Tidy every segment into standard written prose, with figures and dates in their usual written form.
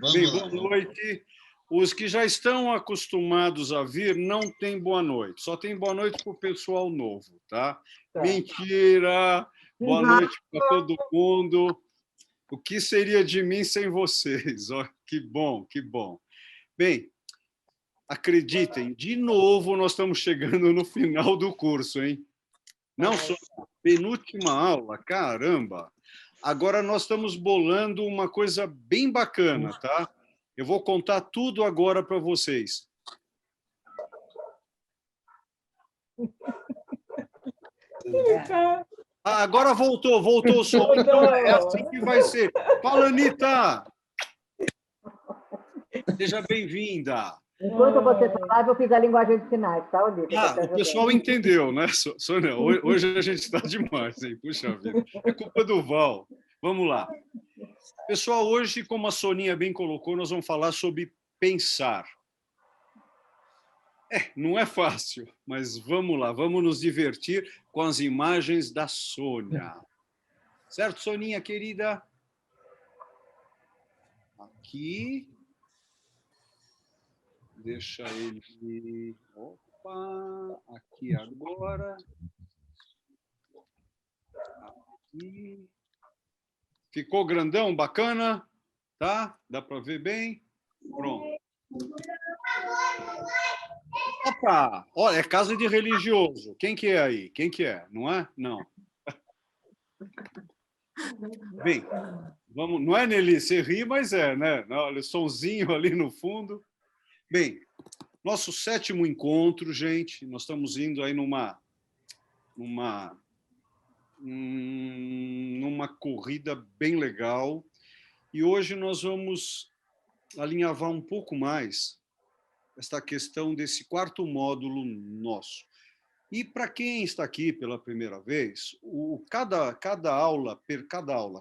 Bem, Vamos lá. boa noite. Os que já estão acostumados a vir não tem boa noite. Só tem boa noite para o pessoal novo, tá? Mentira! Boa noite para todo mundo. O que seria de mim sem vocês? Oh, que bom, que bom. Bem, acreditem, de novo nós estamos chegando no final do curso, hein? Não só a penúltima aula, caramba! Agora nós estamos bolando uma coisa bem bacana, tá? Eu vou contar tudo agora para vocês. Ah, agora voltou o som. Então é assim que vai ser. Fala, Anitta! Seja bem-vinda. Enquanto você falava, eu fiz a linguagem de sinais, tá, Olívia? O pessoal entendeu, né, Sônia? Hoje a gente está demais, hein? Puxa vida. É culpa do Val. Vamos lá. Pessoal, hoje, como a Soninha bem colocou, nós vamos falar sobre pensar. Não é fácil, mas vamos lá, vamos nos divertir com as imagens da Sônia. Certo, Soninha, querida? Aqui. Deixa ele... Opa! Aqui agora. Aqui. Ficou grandão, bacana? Tá? Dá para ver bem? Pronto. Opa! Olha, é casa de religioso. Quem que é aí? Quem que é? Não é? Não. Bem, vamos, não é, Nelly? Você ri, mas é, né? Olha o sonzinho ali no fundo. Bem, nosso 7º encontro, gente. Nós estamos indo aí numa corrida bem legal. E hoje nós vamos alinhavar um pouco mais esta questão desse 4º módulo nosso. E para quem está aqui pela primeira vez, cada aula,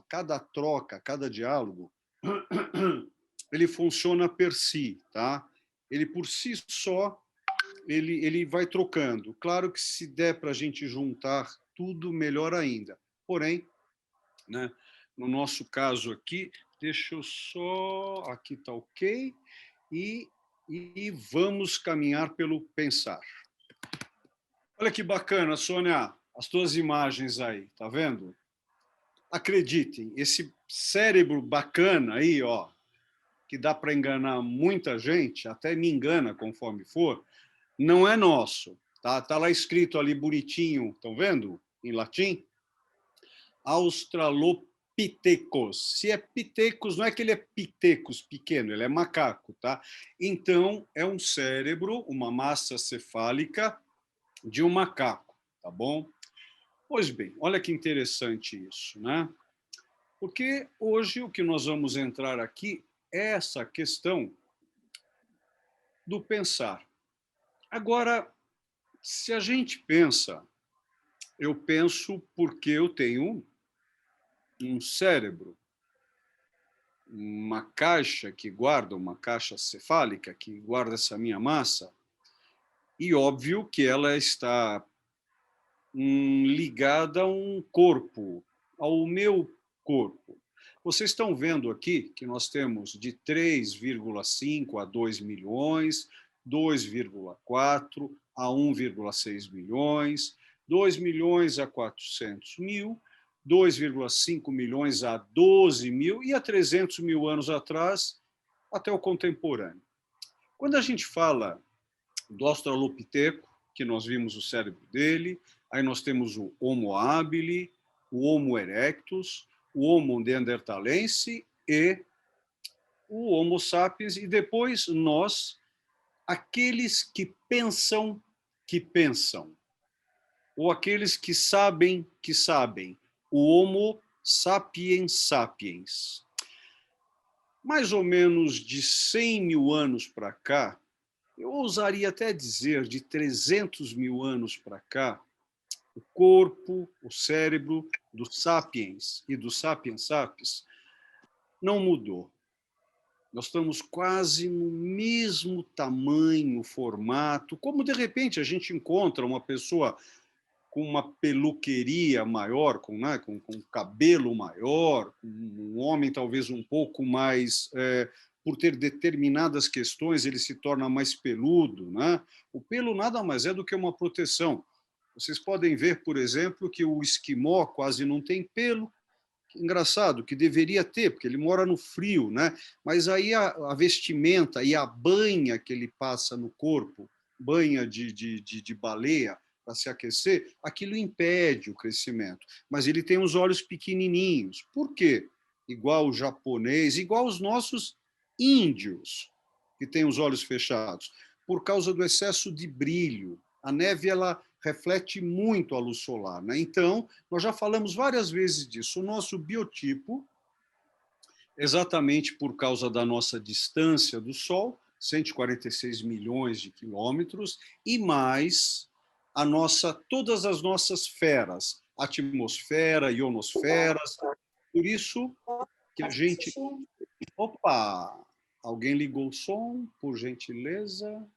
cada troca, cada diálogo, ele funciona per si, tá? Ele por si só, ele vai trocando. Claro que se der para a gente juntar tudo, melhor ainda. Porém, né, no nosso caso aqui, deixa eu só... Aqui está ok. E vamos caminhar pelo pensar. Olha que bacana, Sônia, as tuas imagens aí, tá vendo? Acreditem, esse cérebro bacana aí, ó, que dá para enganar muita gente, até me engana conforme for, não é nosso, tá? Tá lá escrito ali bonitinho, estão vendo? Em latim. Australopithecus. Se é pitecos, não é que ele é pitecos pequeno, ele é macaco, tá? Então, é um cérebro, uma massa cefálica de um macaco, tá bom? Pois bem, olha que interessante isso, né? Porque hoje o que nós vamos entrar aqui é essa questão do pensar. Agora, se a gente pensa, eu penso porque eu tenho um cérebro, uma caixa que guarda, uma caixa cefálica que guarda essa minha massa, e óbvio que ela está ligada a um corpo, ao meu corpo. Vocês estão vendo aqui que nós temos de 3,5 a 2 milhões, 2,4 a 1,6 milhões, 2 milhões a 400 mil, 2,5 milhões a 12 mil e há 300 mil anos atrás, até o contemporâneo. Quando a gente fala do Australopiteco, que nós vimos o cérebro dele, aí nós temos o Homo habilis, o Homo erectus, o Homo neanderthalense e o Homo sapiens, e depois nós, aqueles que pensam, ou aqueles que sabem, o Homo sapiens sapiens. Mais ou menos de 100 mil anos para cá, eu ousaria até dizer de 300 mil anos para cá, o corpo, o cérebro do sapiens e do sapiens sapiens não mudou. Nós estamos quase no mesmo tamanho, formato, como de repente a gente encontra uma pessoa com uma peluqueria maior, com cabelo maior, um homem talvez um pouco mais por ter determinadas questões, ele se torna mais peludo, né? O pelo nada mais é do que uma proteção. Vocês podem ver, por exemplo, que o esquimó quase não tem pelo. Engraçado, que deveria ter, porque ele mora no frio, né? Mas aí a vestimenta e a banha que ele passa no corpo, banha de baleia, para se aquecer, aquilo impede o crescimento. Mas ele tem os olhos pequenininhos. Por quê? Igual o japonês, igual os nossos índios, que têm os olhos fechados, por causa do excesso de brilho. A neve, ela reflete muito a luz solar, né? Então, nós já falamos várias vezes disso. O nosso biotipo, exatamente por causa da nossa distância do Sol, 146 milhões de quilômetros, e mais todas as nossas esferas, atmosfera, ionosferas. Por isso que a gente... Opa! Alguém ligou o som, por gentileza?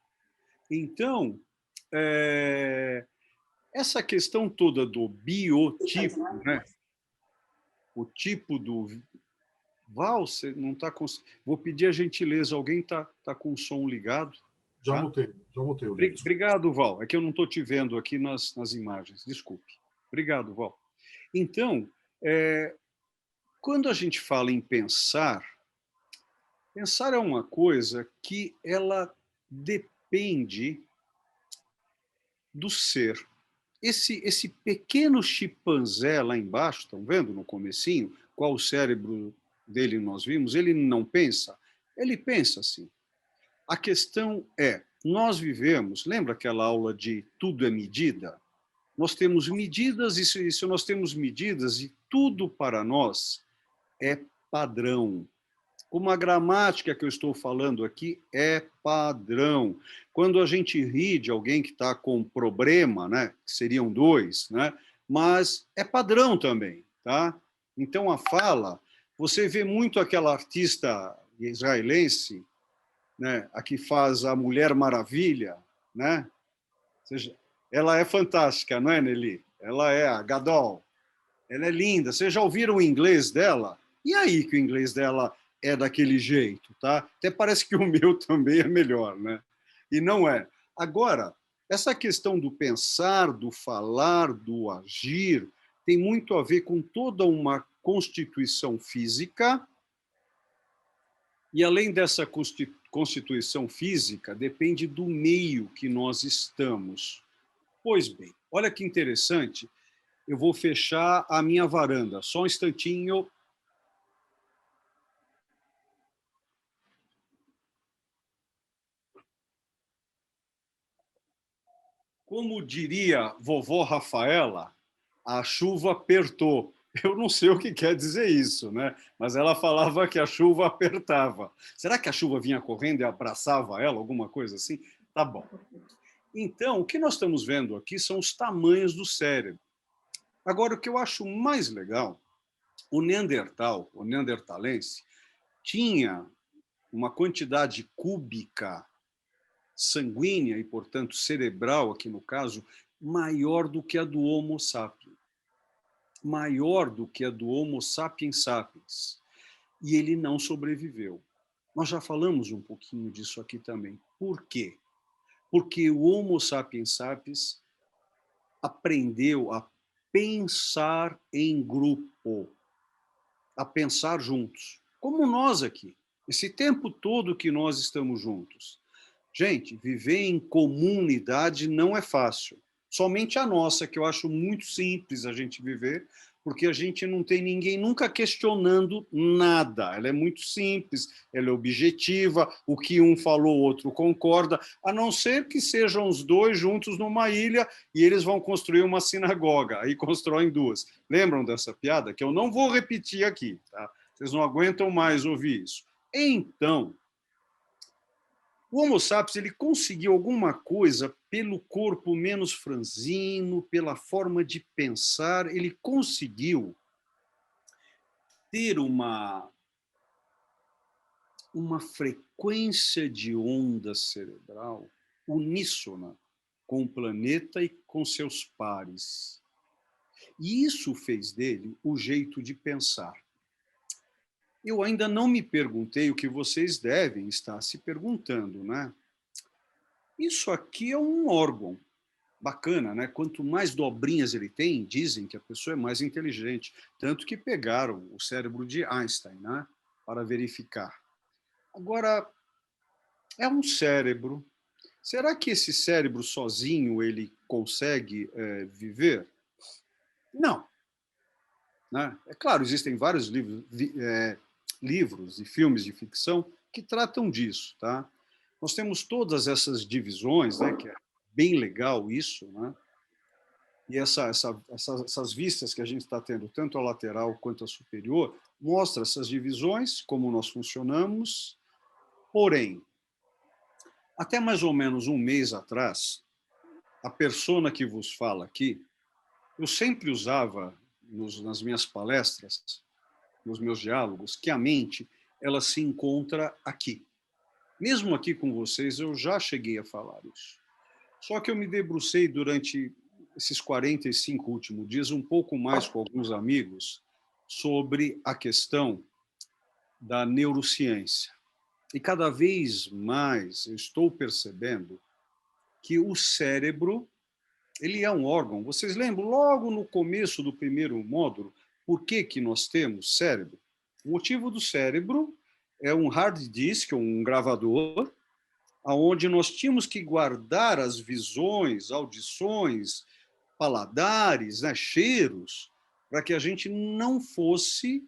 Então, essa questão toda do biotipo, né? O tipo do... Val, você não está com... Vou pedir a gentileza, alguém está com o som ligado? Já Tá? mutei, Ulisses. Obrigado, Val. É que eu não estou te vendo aqui nas imagens, desculpe. Obrigado, Val. Então, quando a gente fala em pensar, pensar é uma coisa que ela depende do ser. Esse pequeno chimpanzé lá embaixo, estão vendo no comecinho, qual o cérebro dele nós vimos, ele não pensa, ele pensa assim. A questão é, nós vivemos, lembra aquela aula de tudo é medida? Nós temos medidas, e se nós temos medidas, e tudo para nós é padrão. Como a gramática que eu estou falando aqui é padrão. Quando a gente ri de alguém que está com problema, né, que seriam dois, né, mas é padrão também. Tá? Então, a fala, você vê muito aquela artista israelense, né, a que faz a Mulher Maravilha, né? Ou seja, ela é fantástica, não é, Nelly? Ela é a Gadol. Ela é linda. Vocês já ouviram o inglês dela? E aí que o inglês dela é daquele jeito, tá? Até parece que o meu também é melhor, né? E não é. Agora, essa questão do pensar, do falar, do agir, tem muito a ver com toda uma constituição física, e além dessa constituição física, depende do meio que nós estamos. Pois bem, olha que interessante, eu vou fechar a minha varanda, só um instantinho. Como diria vovó Rafaela, a chuva apertou. Eu não sei o que quer dizer isso, né? Mas ela falava que a chuva apertava. Será que a chuva vinha correndo e abraçava ela, alguma coisa assim? Tá bom. Então, o que nós estamos vendo aqui são os tamanhos do cérebro. Agora, o que eu acho mais legal, o Neandertal, o neandertalense, tinha uma quantidade cúbica sanguínea e, portanto, cerebral, aqui no caso, maior do que a do Homo sapiens. Maior do que a do Homo sapiens sapiens. E ele não sobreviveu. Nós já falamos um pouquinho disso aqui também. Por quê? Porque o Homo sapiens sapiens aprendeu a pensar em grupo, a pensar juntos, como nós aqui. Esse tempo todo que nós estamos juntos. Gente, viver em comunidade não é fácil. Somente a nossa, que eu acho muito simples a gente viver, porque a gente não tem ninguém nunca questionando nada. Ela é muito simples, ela é objetiva, o que um falou, o outro concorda, a não ser que sejam os dois juntos numa ilha e eles vão construir uma sinagoga, aí constroem duas. Lembram dessa piada? Que eu não vou repetir aqui, tá? Vocês não aguentam mais ouvir isso. Então, o Homo sapiens ele conseguiu alguma coisa pelo corpo menos franzino, pela forma de pensar, ele conseguiu ter uma frequência de onda cerebral uníssona com o planeta e com seus pares. E isso fez dele o jeito de pensar. eu ainda não me perguntei o que vocês devem estar se perguntando, né? Isso aqui é um órgão bacana, né? Quanto mais dobrinhas ele tem, dizem que a pessoa é mais inteligente. Tanto que pegaram o cérebro de Einstein, né? Para verificar. Agora, é um cérebro. Será que esse cérebro sozinho ele consegue viver? Não. Né? É claro, existem vários livros e filmes de ficção que tratam disso. Tá? Nós temos todas essas divisões, né, que é bem legal isso, né? E essas vistas que a gente está tendo, tanto a lateral quanto a superior, mostra essas divisões, como nós funcionamos. Porém, até mais ou menos um mês atrás, a persona que vos fala aqui, eu sempre usava nas minhas palestras, nos meus diálogos, que a mente ela se encontra aqui. Mesmo aqui com vocês, eu já cheguei a falar isso. Só que eu me debrucei durante esses 45 últimos dias, um pouco mais com alguns amigos, sobre a questão da neurociência. E cada vez mais eu estou percebendo que o cérebro ele é um órgão. Vocês lembram, logo no começo do primeiro módulo, por que nós temos cérebro? O motivo do cérebro é um hard disk, um gravador, onde nós tínhamos que guardar as visões, audições, paladares, né, cheiros, para que a gente não fosse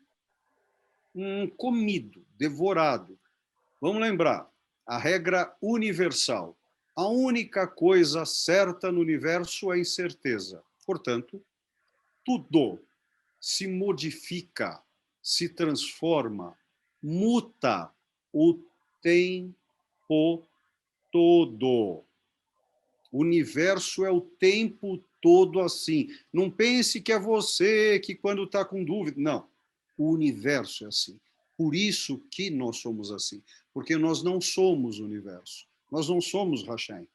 comido, devorado. Vamos lembrar, a regra universal. A única coisa certa no universo é a incerteza. Portanto, tudo se modifica, se transforma, muta o tempo todo. O universo é o tempo todo assim. Não pense que é você que quando está com dúvida. Não. O universo é assim. Por isso que nós somos assim. Porque nós não somos o universo. Nós não somos Hashem.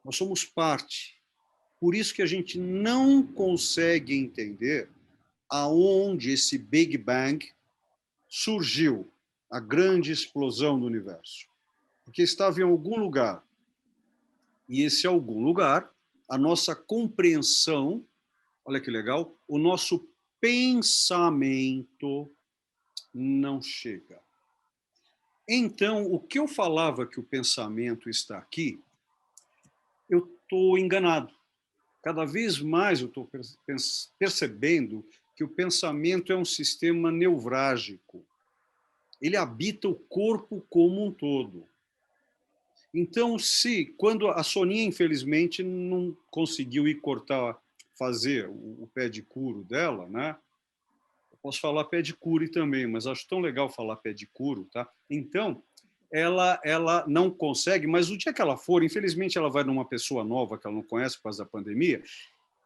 Nós somos parte. Por isso que a gente não consegue entender aonde esse Big Bang surgiu, a grande explosão do universo. Porque estava em algum lugar. E esse algum lugar, a nossa compreensão, olha que legal, o nosso pensamento não chega. Então, o que eu falava que o pensamento está aqui, eu estou enganado. Cada vez mais eu estou percebendo que o pensamento é um sistema neurálgico. Ele habita o corpo como um todo. Então, quando a Soninha, infelizmente, não conseguiu ir cortar, fazer o pé de curo dela, né? Eu posso falar pé de cure também, mas acho tão legal falar pé de curo, tá? Então, ela não consegue, mas o dia que ela for, infelizmente, ela vai numa pessoa nova que ela não conhece por causa da pandemia,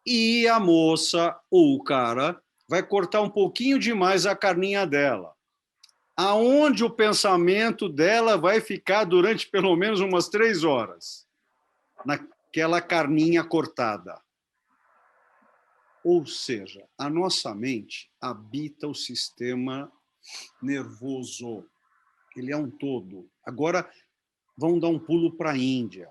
e a moça ou o cara vai cortar um pouquinho demais a carninha dela. Aonde o pensamento dela vai ficar durante pelo menos umas 3 horas, naquela carninha cortada. Ou seja, a nossa mente habita o sistema nervoso. Ele é um todo. Agora, vamos dar um pulo para a Índia.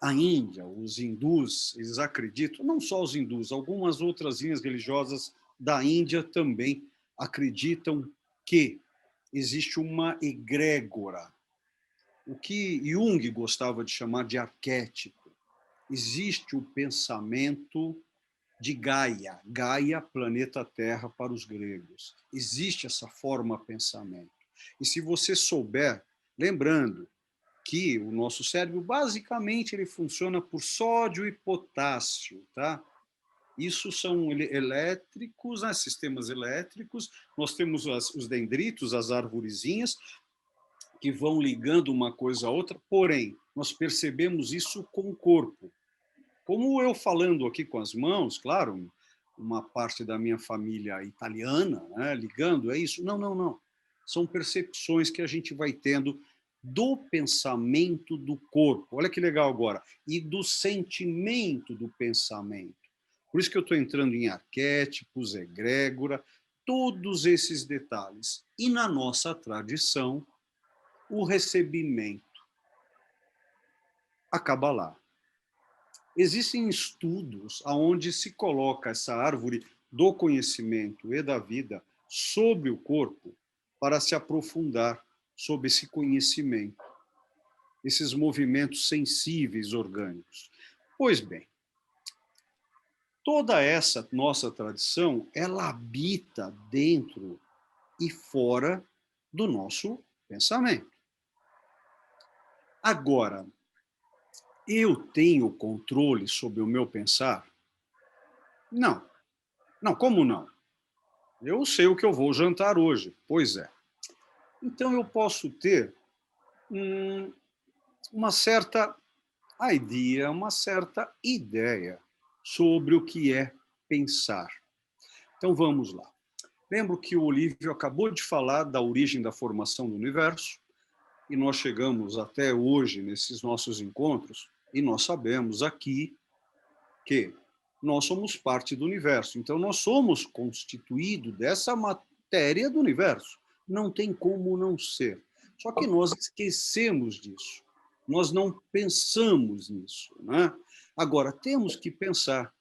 A Índia, os hindus, eles acreditam, não só os hindus, algumas outras linhas religiosas da Índia também acreditam que existe uma egrégora, o que Jung gostava de chamar de arquétipo. Existe o pensamento de Gaia, Gaia, planeta Terra para os gregos. Existe essa forma pensamento. E se você souber, lembrando que o nosso cérebro, basicamente, ele funciona por sódio e potássio, tá? Isso são elétricos, né? Sistemas elétricos. Nós temos os dendritos, as arvorezinhas, que vão ligando uma coisa a outra, porém, nós percebemos isso com o corpo. Como eu falando aqui com as mãos, claro, uma parte da minha família italiana, né, ligando, é isso? Não, não, não. São percepções que a gente vai tendo do pensamento do corpo. Olha que legal agora. E do sentimento do pensamento. Por isso que eu estou entrando em arquétipos, egrégora. todos esses detalhes. E na nossa tradição, o recebimento acaba lá. Existem estudos onde se coloca essa árvore do conhecimento e da vida sobre o corpo para se aprofundar sobre esse conhecimento, esses movimentos sensíveis orgânicos. Pois bem, toda essa nossa tradição, ela habita dentro e fora do nosso pensamento. Agora, eu tenho controle sobre o meu pensar? Não. Não, como não? Eu sei o que eu vou jantar hoje. Pois é. Então, eu posso ter uma certa idea, uma certa ideia sobre o que é pensar. Então, vamos lá. Lembro que o Olívio acabou de falar da origem da formação do universo, e nós chegamos até hoje, nesses nossos encontros, e nós sabemos aqui que nós somos parte do universo. Então, nós somos constituídos dessa matéria do universo. Não tem como não ser. Só que nós esquecemos disso. Nós não pensamos nisso, né? Agora, temos que pensar,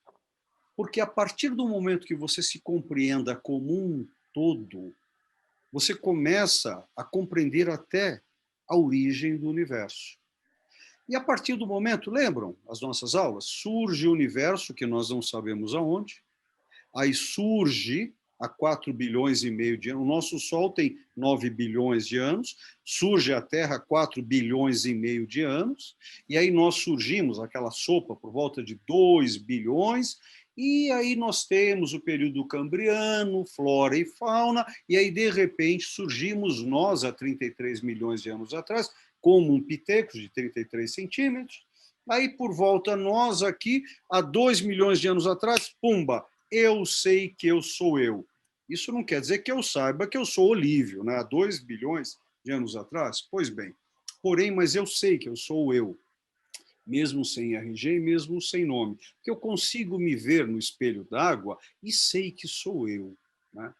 porque a partir do momento que você se compreenda como um todo, você começa a compreender até a origem do universo. E a partir do momento, lembram as nossas aulas? Surge o universo, que nós não sabemos aonde, aí surge há 4 bilhões e meio de anos, o nosso Sol tem 9 bilhões de anos, surge a Terra há 4 bilhões e meio de anos, e aí nós surgimos, aquela sopa, por volta de 2 bilhões, e aí nós temos o período cambriano, flora e fauna, e aí, de repente, surgimos nós, há 33 milhões de anos atrás, como um piteco de 33 centímetros, aí, por volta, nós aqui, há 2 milhões de anos atrás, pumba, eu sei que eu sou eu. Isso não quer dizer que eu saiba que eu sou Olívio, né? Há 2 bilhões de anos atrás? Pois bem, porém, mas eu sei que eu sou eu, mesmo sem RG e mesmo sem nome, porque eu consigo me ver no espelho d'água e sei que sou eu, né?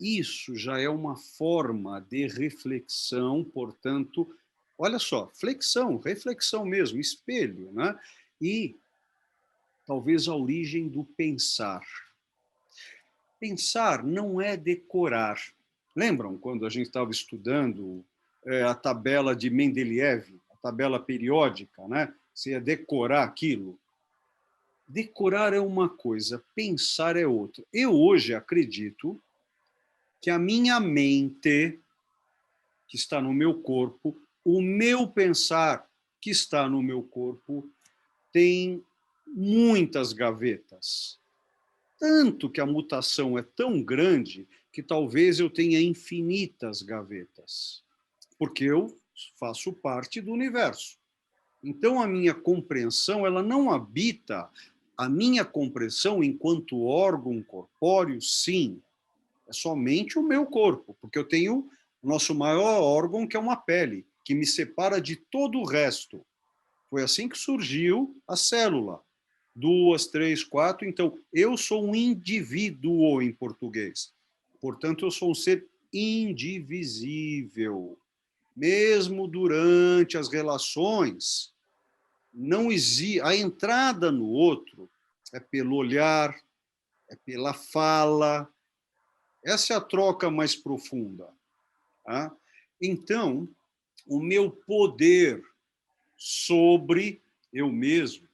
Isso já é uma forma de reflexão, portanto, olha só, flexão, reflexão mesmo, espelho, né? E talvez a origem do pensar. Pensar não é decorar. Lembram quando a gente estava estudando a tabela de Mendeleev, a tabela periódica, né? Você ia decorar aquilo. Decorar é uma coisa, pensar é outra. Eu hoje acredito que a minha mente, que está no meu corpo, o meu pensar, que está no meu corpo, tem muitas gavetas. Tanto que a mutação é tão grande que talvez eu tenha infinitas gavetas, porque eu faço parte do universo. Então, a minha compreensão, ela não habita a minha compreensão enquanto órgão corpóreo, sim, é somente o meu corpo, porque eu tenho o nosso maior órgão, que é uma pele, que me separa de todo o resto. Foi assim que surgiu a célula. 2, 3, 4. Então, eu sou um indivíduo em português. Portanto, eu sou um ser indivisível. Mesmo durante as relações, não existe a entrada no outro é pelo olhar, é pela fala. Essa é a troca mais profunda. Tá? Então, o meu poder sobre eu mesmo,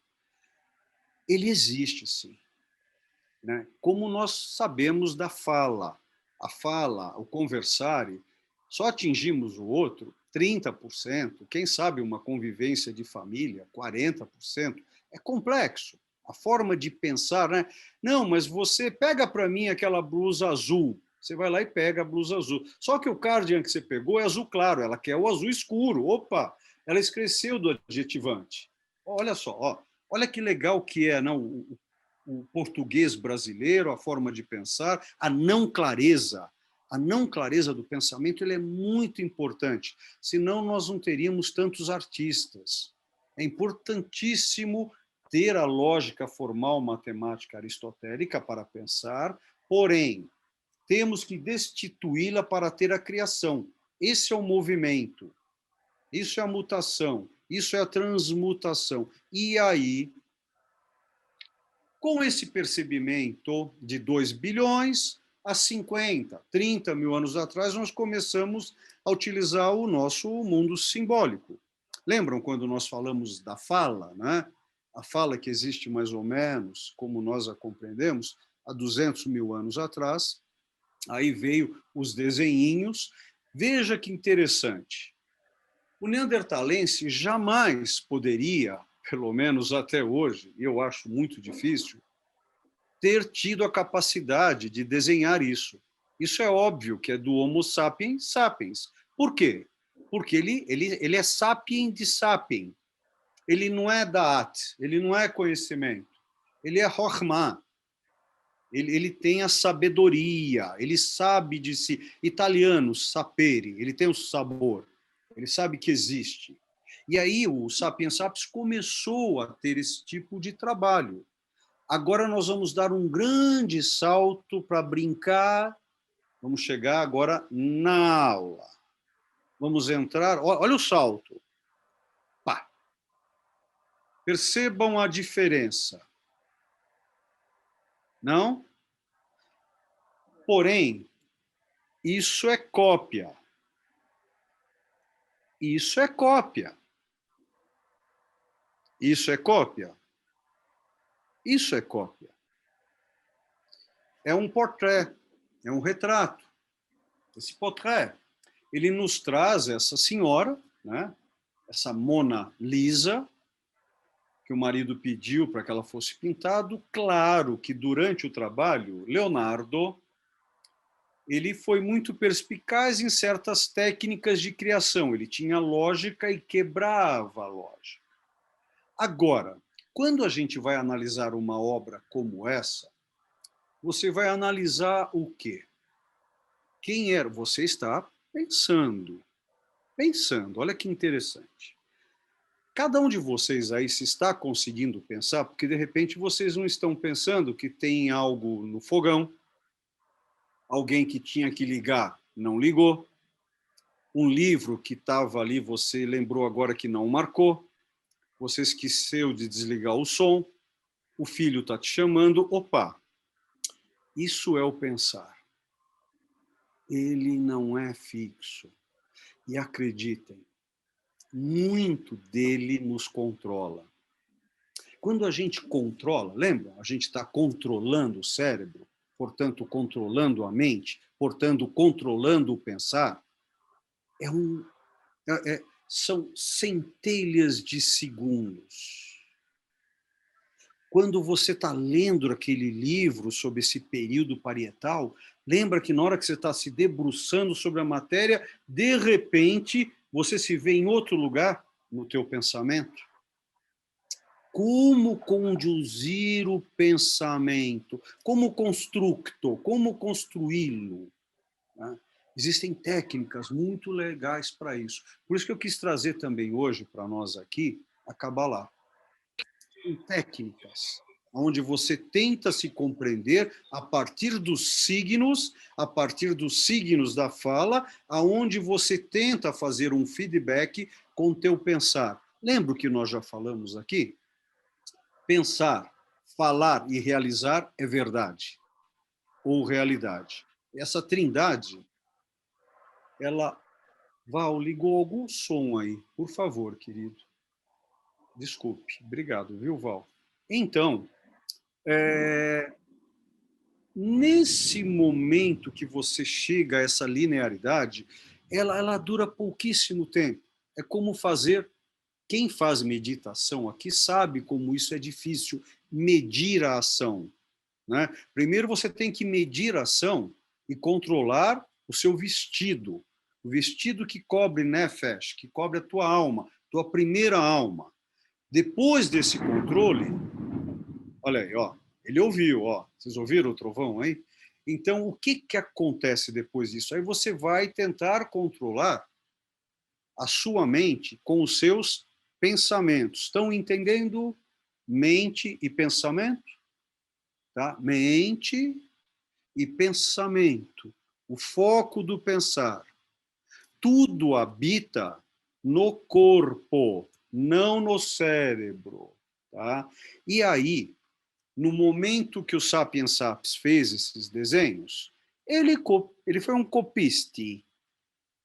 ele existe, sim. Né? Como nós sabemos da fala. A fala, o conversar, só atingimos o outro 30%, quem sabe uma convivência de família, 40%. É complexo. A forma de pensar, né? Não, mas você pega para mim aquela blusa azul. Você vai lá e pega a blusa azul. Só que o cardigan que você pegou é azul claro, ela quer o azul escuro. Opa, ela esqueceu do adjetivante. Olha só, ó, olha que legal que é, não? O português brasileiro, a forma de pensar, a não clareza. A não clareza do pensamento ele é muito importante, senão nós não teríamos tantos artistas. É importantíssimo ter a lógica formal matemática aristotélica para pensar, porém, temos que destituí-la para ter a criação. Esse é o movimento, isso é a mutação, isso é a transmutação. E aí, com esse percebimento de 2 bilhões a 50, 30 mil anos atrás, nós começamos a utilizar o nosso mundo simbólico. Lembram quando nós falamos da fala, né? A fala que existe mais ou menos, como nós a compreendemos, há 200 mil anos atrás. Aí veio os desenhinhos. Veja que interessante. O neandertalense jamais poderia, pelo menos até hoje, e eu acho muito difícil, ter tido a capacidade de desenhar isso. Isso é óbvio que é do Homo sapiens sapiens. Por quê? Porque ele é sapien de sapien. Ele não é daat, ele não é conhecimento. Ele é Chokhmah. Ele tem a sabedoria, ele sabe de si. Italiano, sapere, ele tem o sabor, ele sabe que existe. E aí o Sapiens Sapiens começou a ter esse tipo de trabalho. Agora nós vamos dar um grande salto para brincar. Vamos chegar agora na aula. Vamos entrar. Olha o salto. Pá. Percebam a diferença. Não? Porém, isso é cópia. Isso é cópia. Isso é cópia. Isso é cópia. É um portrait, é um retrato. Esse portrait, ele nos traz essa senhora, né? Essa Mona Lisa, que o marido pediu para que ela fosse pintado. Claro que durante o trabalho, Leonardo, ele foi muito perspicaz em certas técnicas de criação. Ele tinha lógica e quebrava a lógica. Agora, quando a gente vai analisar uma obra como essa, você vai analisar o quê? Quem era? Você está pensando. Pensando, olha que interessante. Cada um de vocês aí se está conseguindo pensar, porque de repente vocês não estão pensando que tem algo no fogão, alguém que tinha que ligar não ligou, um livro que estava ali, você lembrou agora que não marcou, você esqueceu de desligar o som, o filho está te chamando, opa, isso é o pensar. Ele não é fixo. E acreditem, muito dele nos controla. Quando a gente controla, lembra? A gente está controlando o cérebro, portanto, controlando a mente, portanto, controlando o pensar. São centelhas de segundos. Quando você está lendo aquele livro sobre esse período parietal, lembra que na hora que você está se debruçando sobre a matéria, de repente, você se vê em outro lugar no teu pensamento? Como conduzir o pensamento? Como constructo? Como construí-lo? Né? Existem técnicas muito legais para isso. Por isso que eu quis trazer também hoje para nós aqui a Kabbalah. Tem técnicas onde você tenta se compreender a partir dos signos da fala, aonde você tenta fazer um feedback com o teu pensar. Lembra o que nós já falamos aqui? Pensar, falar e realizar é verdade ou realidade. Essa trindade, ela... Val, ligou algum som aí, por favor, querido. Desculpe, obrigado, viu, Val? Então, nesse momento que você chega a essa linearidade, ela dura pouquíssimo tempo. É como fazer... Quem faz meditação aqui sabe como isso é difícil, medir a ação. Né? Primeiro você tem que medir a ação e controlar o seu vestido. O vestido que cobre nefesh, que cobre a tua alma, tua primeira alma. Depois desse controle, olha aí, ó, ele ouviu, ó, vocês ouviram o trovão aí? Então, o que acontece depois disso? Aí você vai tentar controlar a sua mente com os seus pensamentos. Estão entendendo? Mente e pensamento? Tá? Mente e pensamento, o foco do pensar. Tudo habita no corpo, não no cérebro. Tá? E aí, no momento que o Sapiens Sapiens fez esses desenhos, ele foi um copiste,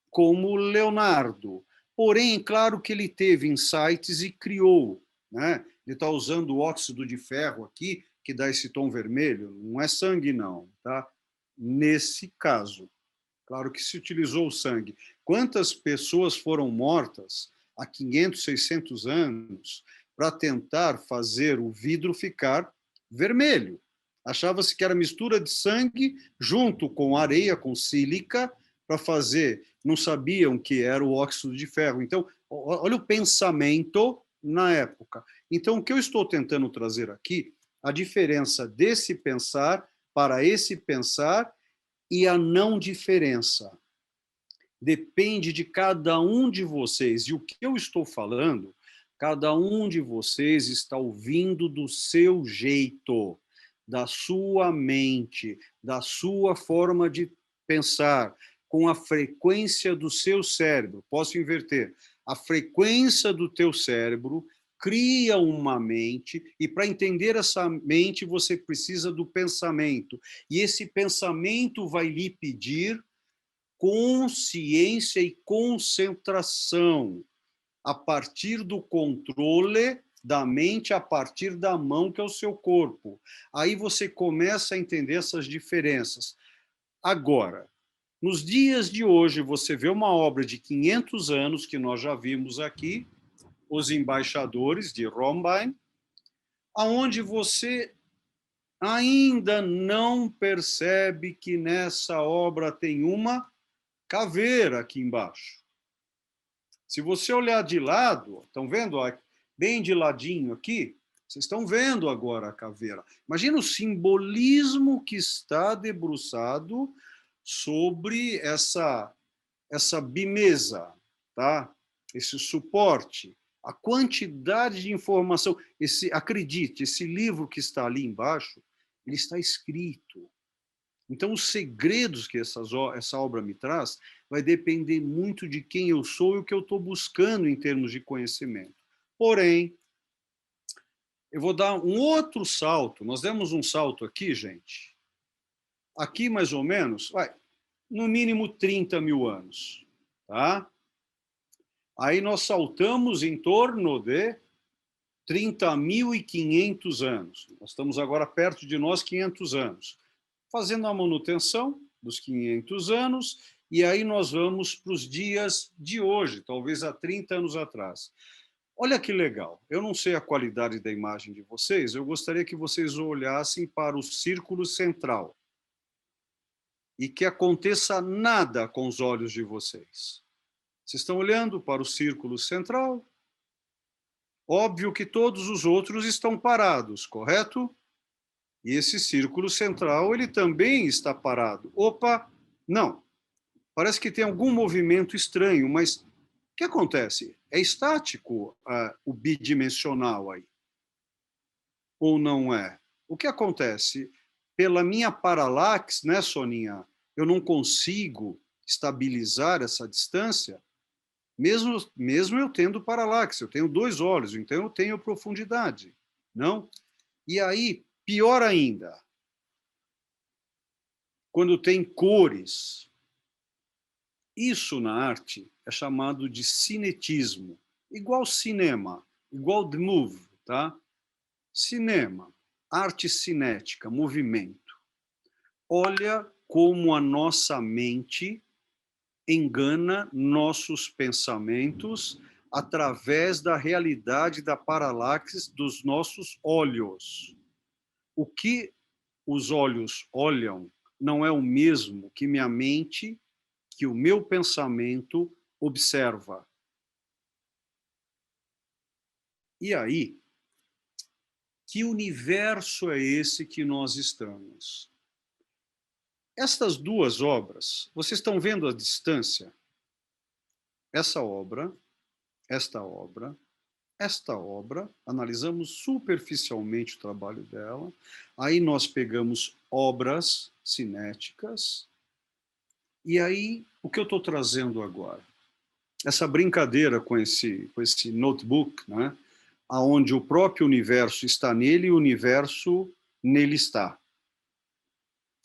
como Leonardo. Porém, claro que ele teve insights e criou. Né? Ele está usando o óxido de ferro aqui, que dá esse tom vermelho. Não é sangue, não. Tá? Nesse caso. Claro que se utilizou o sangue. Quantas pessoas foram mortas há 500, 600 anos para tentar fazer o vidro ficar vermelho? Achava-se que era mistura de sangue junto com areia, com sílica, para fazer. Não sabiam que era o óxido de ferro. Então, olha o pensamento na época. Então, o que eu estou tentando trazer aqui, a diferença desse pensar para esse pensar e a não diferença. Depende de cada um de vocês. E o que eu estou falando, cada um de vocês está ouvindo do seu jeito, da sua mente, da sua forma de pensar, com a frequência do seu cérebro. Posso inverter. A frequência do teu cérebro cria uma mente, e para entender essa mente, você precisa do pensamento. E esse pensamento vai lhe pedir consciência e concentração a partir do controle da mente, a partir da mão, que é o seu corpo. Aí você começa a entender essas diferenças. Agora, nos dias de hoje, você vê uma obra de 500 anos, que nós já vimos aqui, Os Embaixadores, de Rombine, aonde você ainda não percebe que nessa obra tem uma caveira aqui embaixo. Se você olhar de lado, estão vendo bem de ladinho aqui? Vocês estão vendo agora a caveira. Imagina o simbolismo que está debruçado sobre essa bimesa, tá? Esse suporte, a quantidade de informação. Acredite, esse livro que está ali embaixo, ele está escrito. Então, os segredos que essa obra me traz vai depender muito de quem eu sou e o que eu estou buscando em termos de conhecimento. Porém, eu vou dar um outro salto. Nós demos um salto aqui, gente. Aqui, mais ou menos, no mínimo 30 mil anos. Tá? Aí nós saltamos em torno de 30.500 anos. Nós estamos agora perto de nós 500 anos. Fazendo a manutenção dos 500 anos, e aí nós vamos para os dias de hoje, talvez há 30 anos atrás. Olha que legal, eu não sei a qualidade da imagem de vocês, eu gostaria que vocês olhassem para o círculo central e que aconteça nada com os olhos de vocês. Vocês estão olhando para o círculo central? Óbvio que todos os outros estão parados, correto? E esse círculo central, ele também está parado. Opa, não. Parece que tem algum movimento estranho, mas o que acontece? É estático o bidimensional aí? Ou não é? O que acontece? Pela minha paralaxe, né, Soninha, eu não consigo estabilizar essa distância, mesmo eu tendo paralaxe, eu tenho 2 olhos, então eu tenho profundidade, não? E aí, pior ainda, quando tem cores, isso na arte é chamado de cinetismo, igual cinema, igual the move, tá? Cinema, arte cinética, movimento. Olha como a nossa mente engana nossos pensamentos através da realidade da paralaxe dos nossos olhos. O que os olhos olham não é o mesmo que minha mente, que o meu pensamento observa. E aí, que universo é esse que nós estamos? Estas duas obras, vocês estão vendo a distância? Essa obra, esta obra, esta obra, analisamos superficialmente o trabalho dela, aí nós pegamos obras cinéticas, e aí o que eu estou trazendo agora? Essa brincadeira com esse notebook, né? Onde o próprio universo está nele e o universo nele está.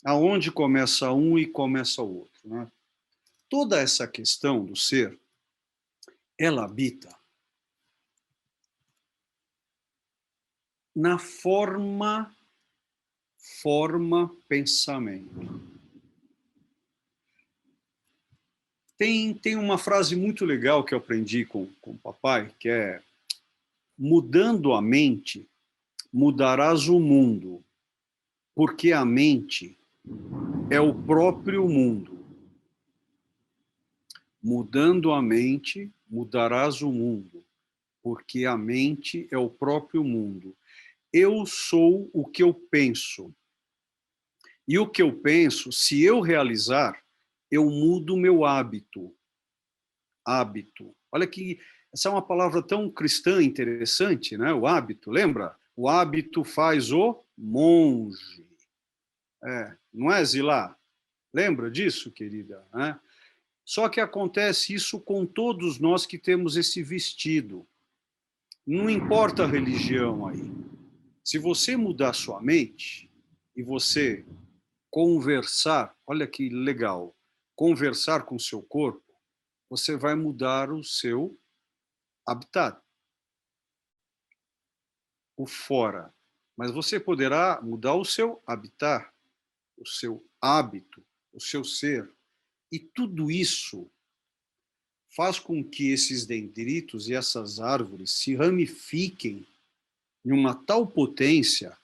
Aonde começa um e começa o outro. Né? Toda essa questão do ser, ela habita na forma-pensamento. Tem uma frase muito legal que eu aprendi com o papai, que é: mudando a mente, mudarás o mundo, porque a mente é o próprio mundo. Mudando a mente, mudarás o mundo, porque a mente é o próprio mundo. Eu sou o que eu penso. E o que eu penso, se eu realizar, eu mudo o meu hábito. Hábito. Olha que essa é uma palavra tão cristã interessante, né? O hábito, lembra? O hábito faz o monge. Não é, Zilá? Lembra disso, querida? Só que acontece isso com todos nós que temos esse vestido. Não importa a religião aí. Se você mudar sua mente e você conversar, olha que legal, conversar com o seu corpo, você vai mudar o seu habitat, o fora. Mas você poderá mudar o seu habitat, o seu hábito, o seu ser. E tudo isso faz com que esses dendritos e essas árvores se ramifiquem em uma tal potência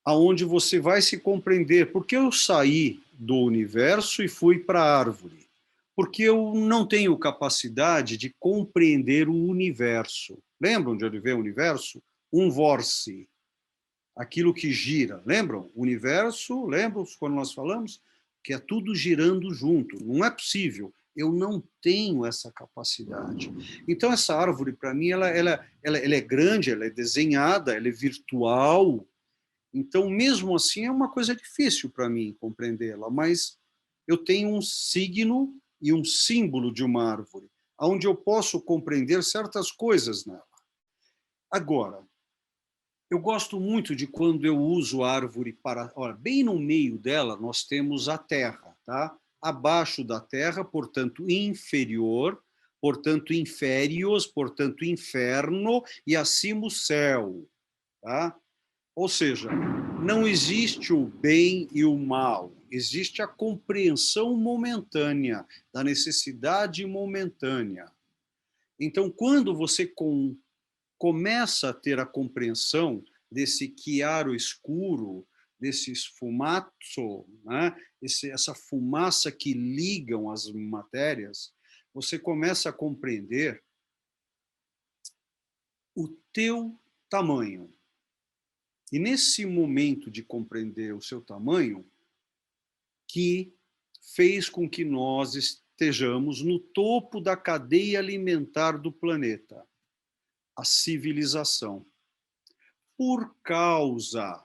aonde você vai se compreender. Por que eu saí do universo e fui para a árvore? Porque eu não tenho capacidade de compreender o universo. Lembram de onde veio o universo? Um vórtice, aquilo que gira. Lembram? O universo, lembram quando nós falamos? Que é tudo girando junto. Não é possível. Eu não tenho essa capacidade. Então, essa árvore, para mim, ela é grande, ela é desenhada, ela é virtual. Então, mesmo assim, é uma coisa difícil para mim compreendê-la, mas eu tenho um signo e um símbolo de uma árvore, onde eu posso compreender certas coisas nela. Agora, eu gosto muito de quando eu uso a árvore para... Olha, bem no meio dela nós temos a terra, tá? Abaixo da terra, portanto, inferior, portanto, inférios, portanto, inferno, e acima o céu, tá? Ou seja, não existe o bem e o mal, existe a compreensão momentânea, da necessidade momentânea. Então, quando você começa a ter a compreensão desse chiaro escuro, desse esfumaço, né? Essa fumaça que ligam as matérias, você começa a compreender o teu tamanho. E nesse momento de compreender o seu tamanho, que fez com que nós estejamos no topo da cadeia alimentar do planeta, a civilização. Por causa...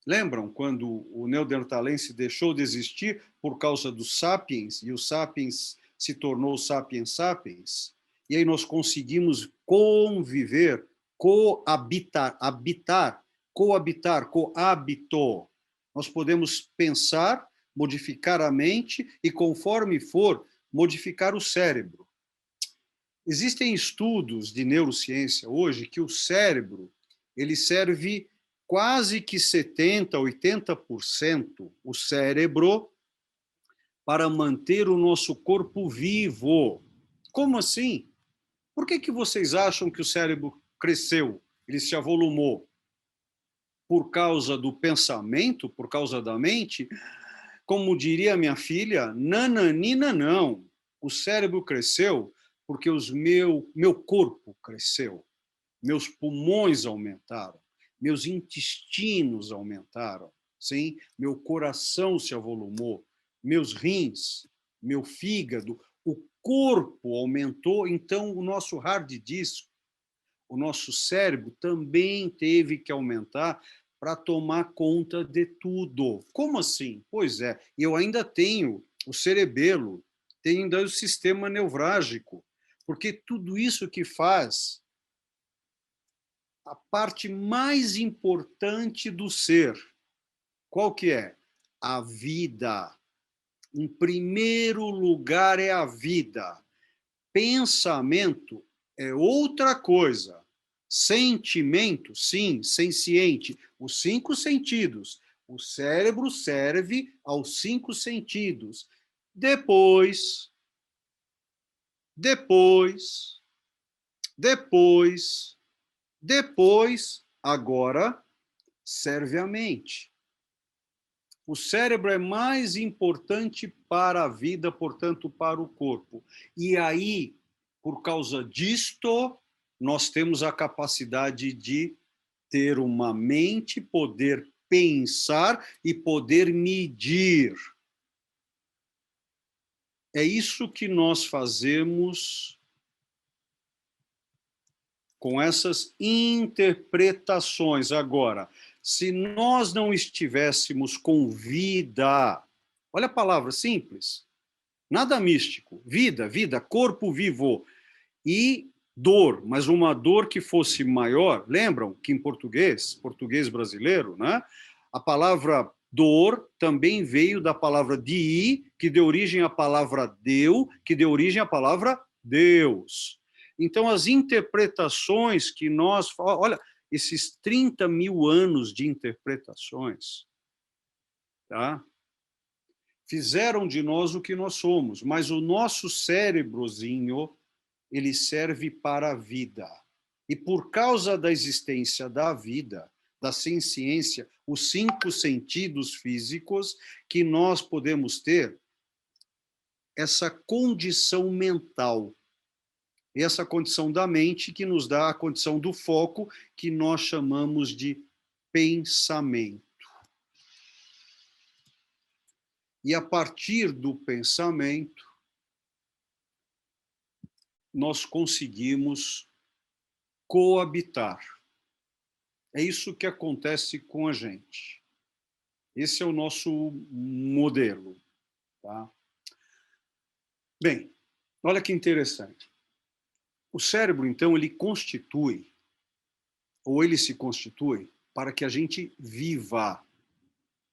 Lembram quando o neandertalense deixou de existir por causa dos sapiens, e o sapiens se tornou sapiens sapiens? E aí nós conseguimos conviver, coabitar, coabito. Nós podemos pensar, modificar a mente e, conforme for, modificar o cérebro. Existem estudos de neurociência hoje que o cérebro ele serve quase que 70%, 80% o cérebro para manter o nosso corpo vivo. Como assim? Por que vocês acham que o cérebro cresceu, ele se avolumou? Por causa do pensamento, por causa da mente? Como diria minha filha, nananina não. O cérebro cresceu porque meu corpo cresceu, meus pulmões aumentaram, meus intestinos aumentaram, sim? Meu coração se avolumou, meus rins, meu fígado, o corpo aumentou, então o nosso hard disk, o nosso cérebro também teve que aumentar para tomar conta de tudo. Como assim? Pois é, eu ainda tenho o cerebelo, tenho ainda o sistema neurálgico, porque tudo isso que faz a parte mais importante do ser, qual que é? A vida. Em primeiro lugar é a vida. Pensamento é outra coisa. Sentimento, sim, senciente. Os 5 sentidos. O cérebro serve aos 5 sentidos. Depois, depois, depois, depois, agora, serve a mente. O cérebro é mais importante para a vida, portanto, para o corpo. E aí, por causa disto, nós temos a capacidade de ter uma mente, poder pensar e poder medir. É isso que nós fazemos com essas interpretações. Agora, se nós não estivéssemos com vida, olha a palavra simples, nada místico, vida, vida, corpo vivo e dor, mas uma dor que fosse maior. Lembram que em português brasileiro, né, a palavra dor também veio da palavra di, que deu origem à palavra deu, que deu origem à palavra Deus. Então, as interpretações que nós... Olha, esses 30 mil anos de interpretações, tá? Fizeram de nós o que nós somos, mas o nosso cérebrozinho, ele serve para a vida. E por causa da existência da vida, da ciência, os 5 sentidos físicos, que nós podemos ter essa condição mental. E essa condição da mente que nos dá a condição do foco, que nós chamamos de pensamento. E a partir do pensamento, nós conseguimos coabitar. É isso que acontece com a gente. Esse é o nosso modelo. Tá? Bem, olha que interessante. O cérebro, então, ele constitui, ou ele se constitui, para que a gente viva.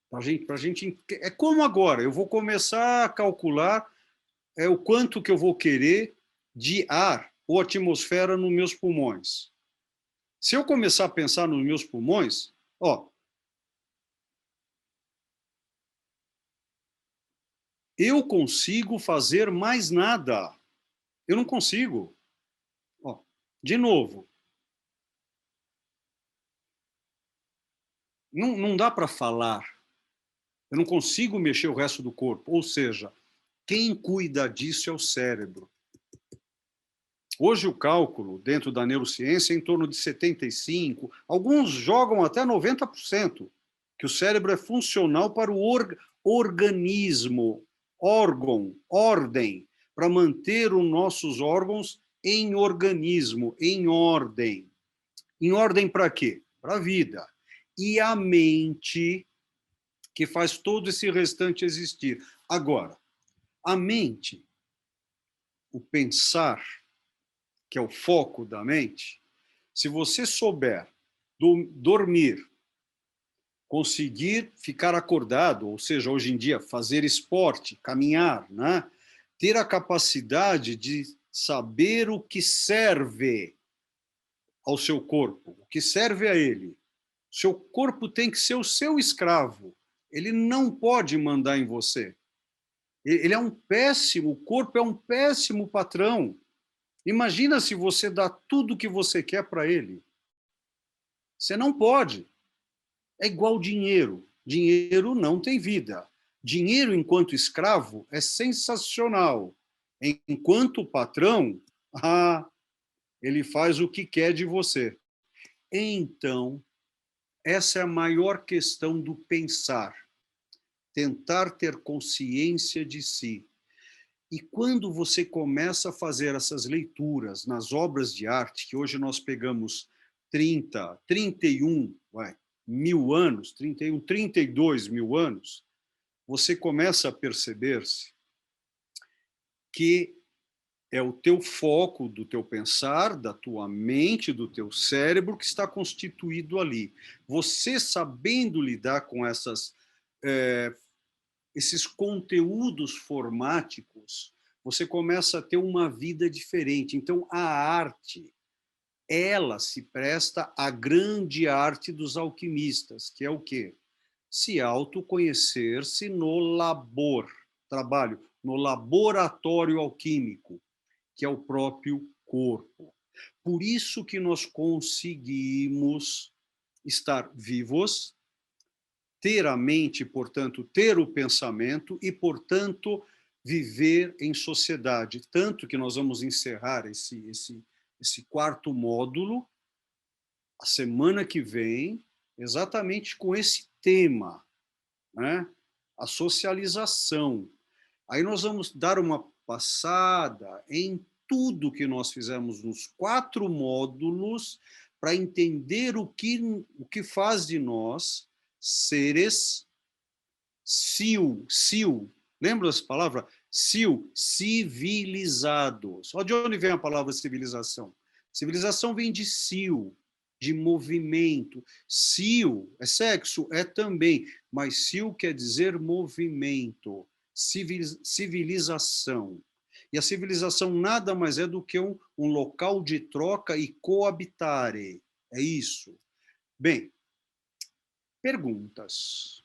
Pra gente, é como agora, eu vou começar a calcular o quanto que eu vou querer de ar ou atmosfera nos meus pulmões. Se eu começar a pensar nos meus pulmões, ó, eu consigo fazer mais nada. Eu não consigo. Ó, de novo. Não dá para falar. Eu não consigo mexer o resto do corpo. Ou seja, quem cuida disso é o cérebro. Hoje o cálculo dentro da neurociência é em torno de 75%, alguns jogam até 90%, que o cérebro é funcional para o organismo, órgão, ordem, para manter os nossos órgãos em organismo, em ordem. Em ordem para quê? Para a vida. E a mente, que faz todo esse restante existir. Agora, a mente, o pensar, que é o foco da mente, se você souber dormir, conseguir ficar acordado, ou seja, hoje em dia, fazer esporte, caminhar, né? Ter a capacidade de saber o que serve ao seu corpo, o que serve a ele. Seu corpo tem que ser o seu escravo. Ele não pode mandar em você. Ele é um péssimo, o corpo é um péssimo patrão. Imagina se você dá tudo o que você quer para ele. Você não pode. É igual dinheiro. Dinheiro não tem vida. Dinheiro, enquanto escravo, é sensacional. Enquanto patrão, ele faz o que quer de você. Então, essa é a maior questão do pensar. Tentar ter consciência de si. E quando você começa a fazer essas leituras nas obras de arte, que hoje nós pegamos 30, 31 mil anos, 31, 32 mil anos, você começa a perceber-se que é o teu foco do teu pensar, da tua mente, do teu cérebro que está constituído ali. Você sabendo lidar com esses conteúdos formáticos, você começa a ter uma vida diferente. Então, a arte, ela se presta à grande arte dos alquimistas, que é o quê? Se autoconhecer-se no trabalho, no laboratório alquímico, que é o próprio corpo. Por isso que nós conseguimos estar vivos, ter a mente, portanto, ter o pensamento e, portanto, viver em sociedade. Tanto que nós vamos encerrar esse quarto módulo a semana que vem, exatamente com esse tema, né? A socialização. Aí nós vamos dar uma passada em tudo que nós fizemos nos 4 módulos para entender o que faz de nós seres lembra essa palavra? Civilizados. De onde vem a palavra civilização? Civilização vem de de movimento. É sexo? É também, mas quer dizer movimento, civilização. E a civilização nada mais é do que um local de troca e coabitare. É isso. Bem, perguntas.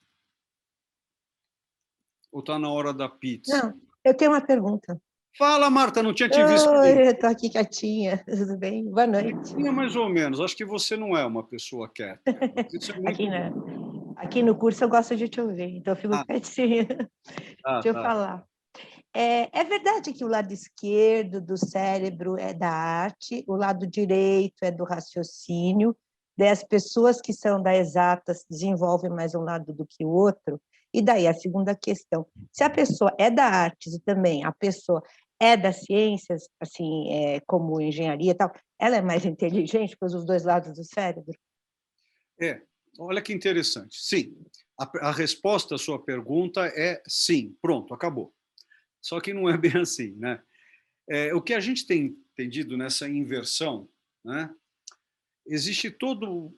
Ou está na hora da pizza? Não, eu tenho uma pergunta. Fala, Marta, não tinha te visto. Oi, eu estou aqui quietinha, tudo bem? Boa noite. Mais ou menos, acho que você não é uma pessoa quieta. Isso é muito aqui no curso eu gosto de te ouvir, então eu fico quietinha. Deixa eu falar. É verdade que o lado esquerdo do cérebro é da arte, o lado direito é do raciocínio, daí as pessoas que são da exatas desenvolvem mais um lado do que o outro, e daí a segunda questão, se a pessoa é da artes e também a pessoa é das ciências, assim, como engenharia e tal, ela é mais inteligente pelos os dois lados do cérebro? Olha que interessante. Sim, a resposta à sua pergunta é sim, pronto, acabou. Só que não é bem assim, né? O que a gente tem entendido nessa inversão, né? Existe todo...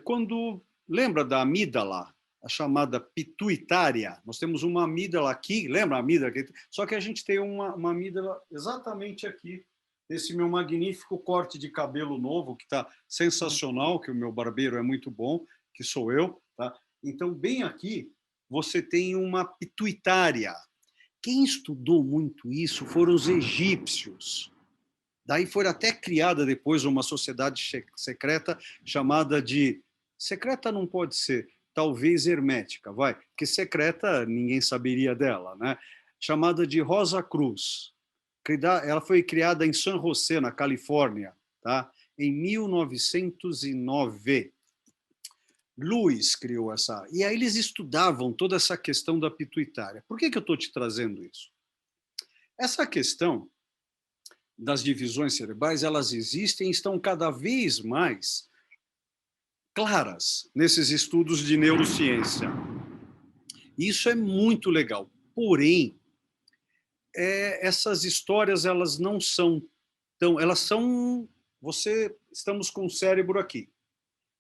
quando... Lembra da amígdala, a chamada pituitária? Nós temos uma amígdala aqui, lembra a amígdala? Só que a gente tem uma amígdala exatamente aqui, nesse meu magnífico corte de cabelo novo, que está sensacional, que o meu barbeiro é muito bom, que sou eu. Tá? Então, bem aqui, você tem uma pituitária. Quem estudou muito isso foram os egípcios. Daí foi até criada depois uma sociedade secreta chamada de... Secreta não pode ser, talvez hermética, vai, porque secreta ninguém saberia dela, né? Chamada de Rosa Cruz. Ela foi criada em San José, na Califórnia, tá? Em 1909. Lewis criou essa... E aí eles estudavam toda essa questão da pituitária. Por que eu estou te trazendo isso? Essa questão das divisões cerebrais, elas existem e estão cada vez mais claras nesses estudos de neurociência. Isso é muito legal. Porém, essas histórias, elas não são tão... Elas são... Estamos com o cérebro aqui.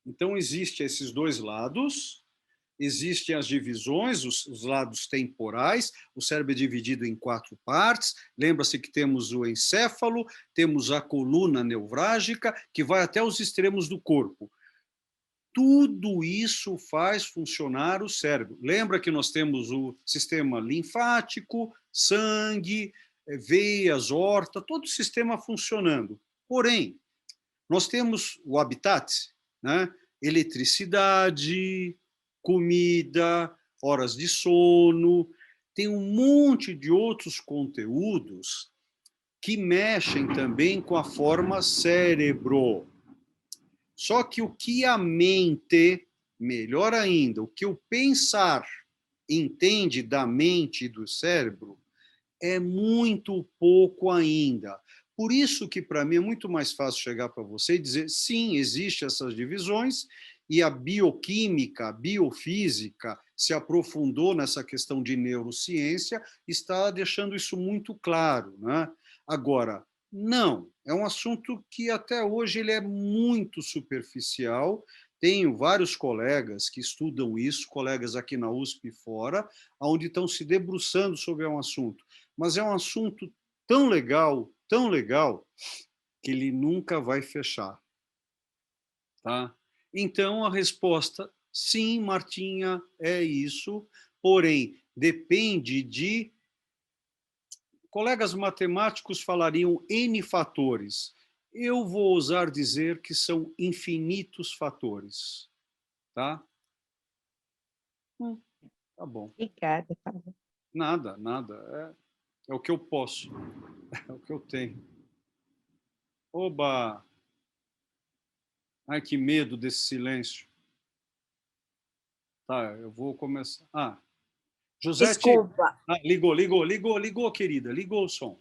Então, existem esses dois lados, existem as divisões, os lados temporais, o cérebro é dividido em 4 partes, lembra-se que temos o encéfalo, temos a coluna neurálgica, que vai até os extremos do corpo. Tudo isso faz funcionar o cérebro. Lembra que nós temos o sistema linfático, sangue, veias, horta, todo o sistema funcionando. Porém, nós temos o habitat, né? Eletricidade, comida, horas de sono, tem um monte de outros conteúdos que mexem também com a forma cérebro. Só que o que a mente, melhor ainda, o que o pensar entende da mente e do cérebro, é muito pouco ainda. Por isso que, para mim, é muito mais fácil chegar para você e dizer, sim, existem essas divisões, e a bioquímica, a biofísica se aprofundou nessa questão de neurociência, está deixando isso muito claro, né? Agora, não, é um assunto que até hoje ele é muito superficial. Tenho vários colegas que estudam isso, colegas aqui na USP e fora, onde estão se debruçando sobre um assunto. Mas é um assunto tão legal, que ele nunca vai fechar. Tá? Então, a resposta, sim, Martinha, é isso, porém, depende de... Colegas matemáticos falariam N fatores. Eu vou ousar dizer que são infinitos fatores. Tá? Tá bom. Obrigada, Paulo. Nada, nada. É o que eu posso. É o que eu tenho. Oba! Ai, que medo desse silêncio. Tá, eu vou começar. Josete, Desculpa. ligou, querida, ligou o som.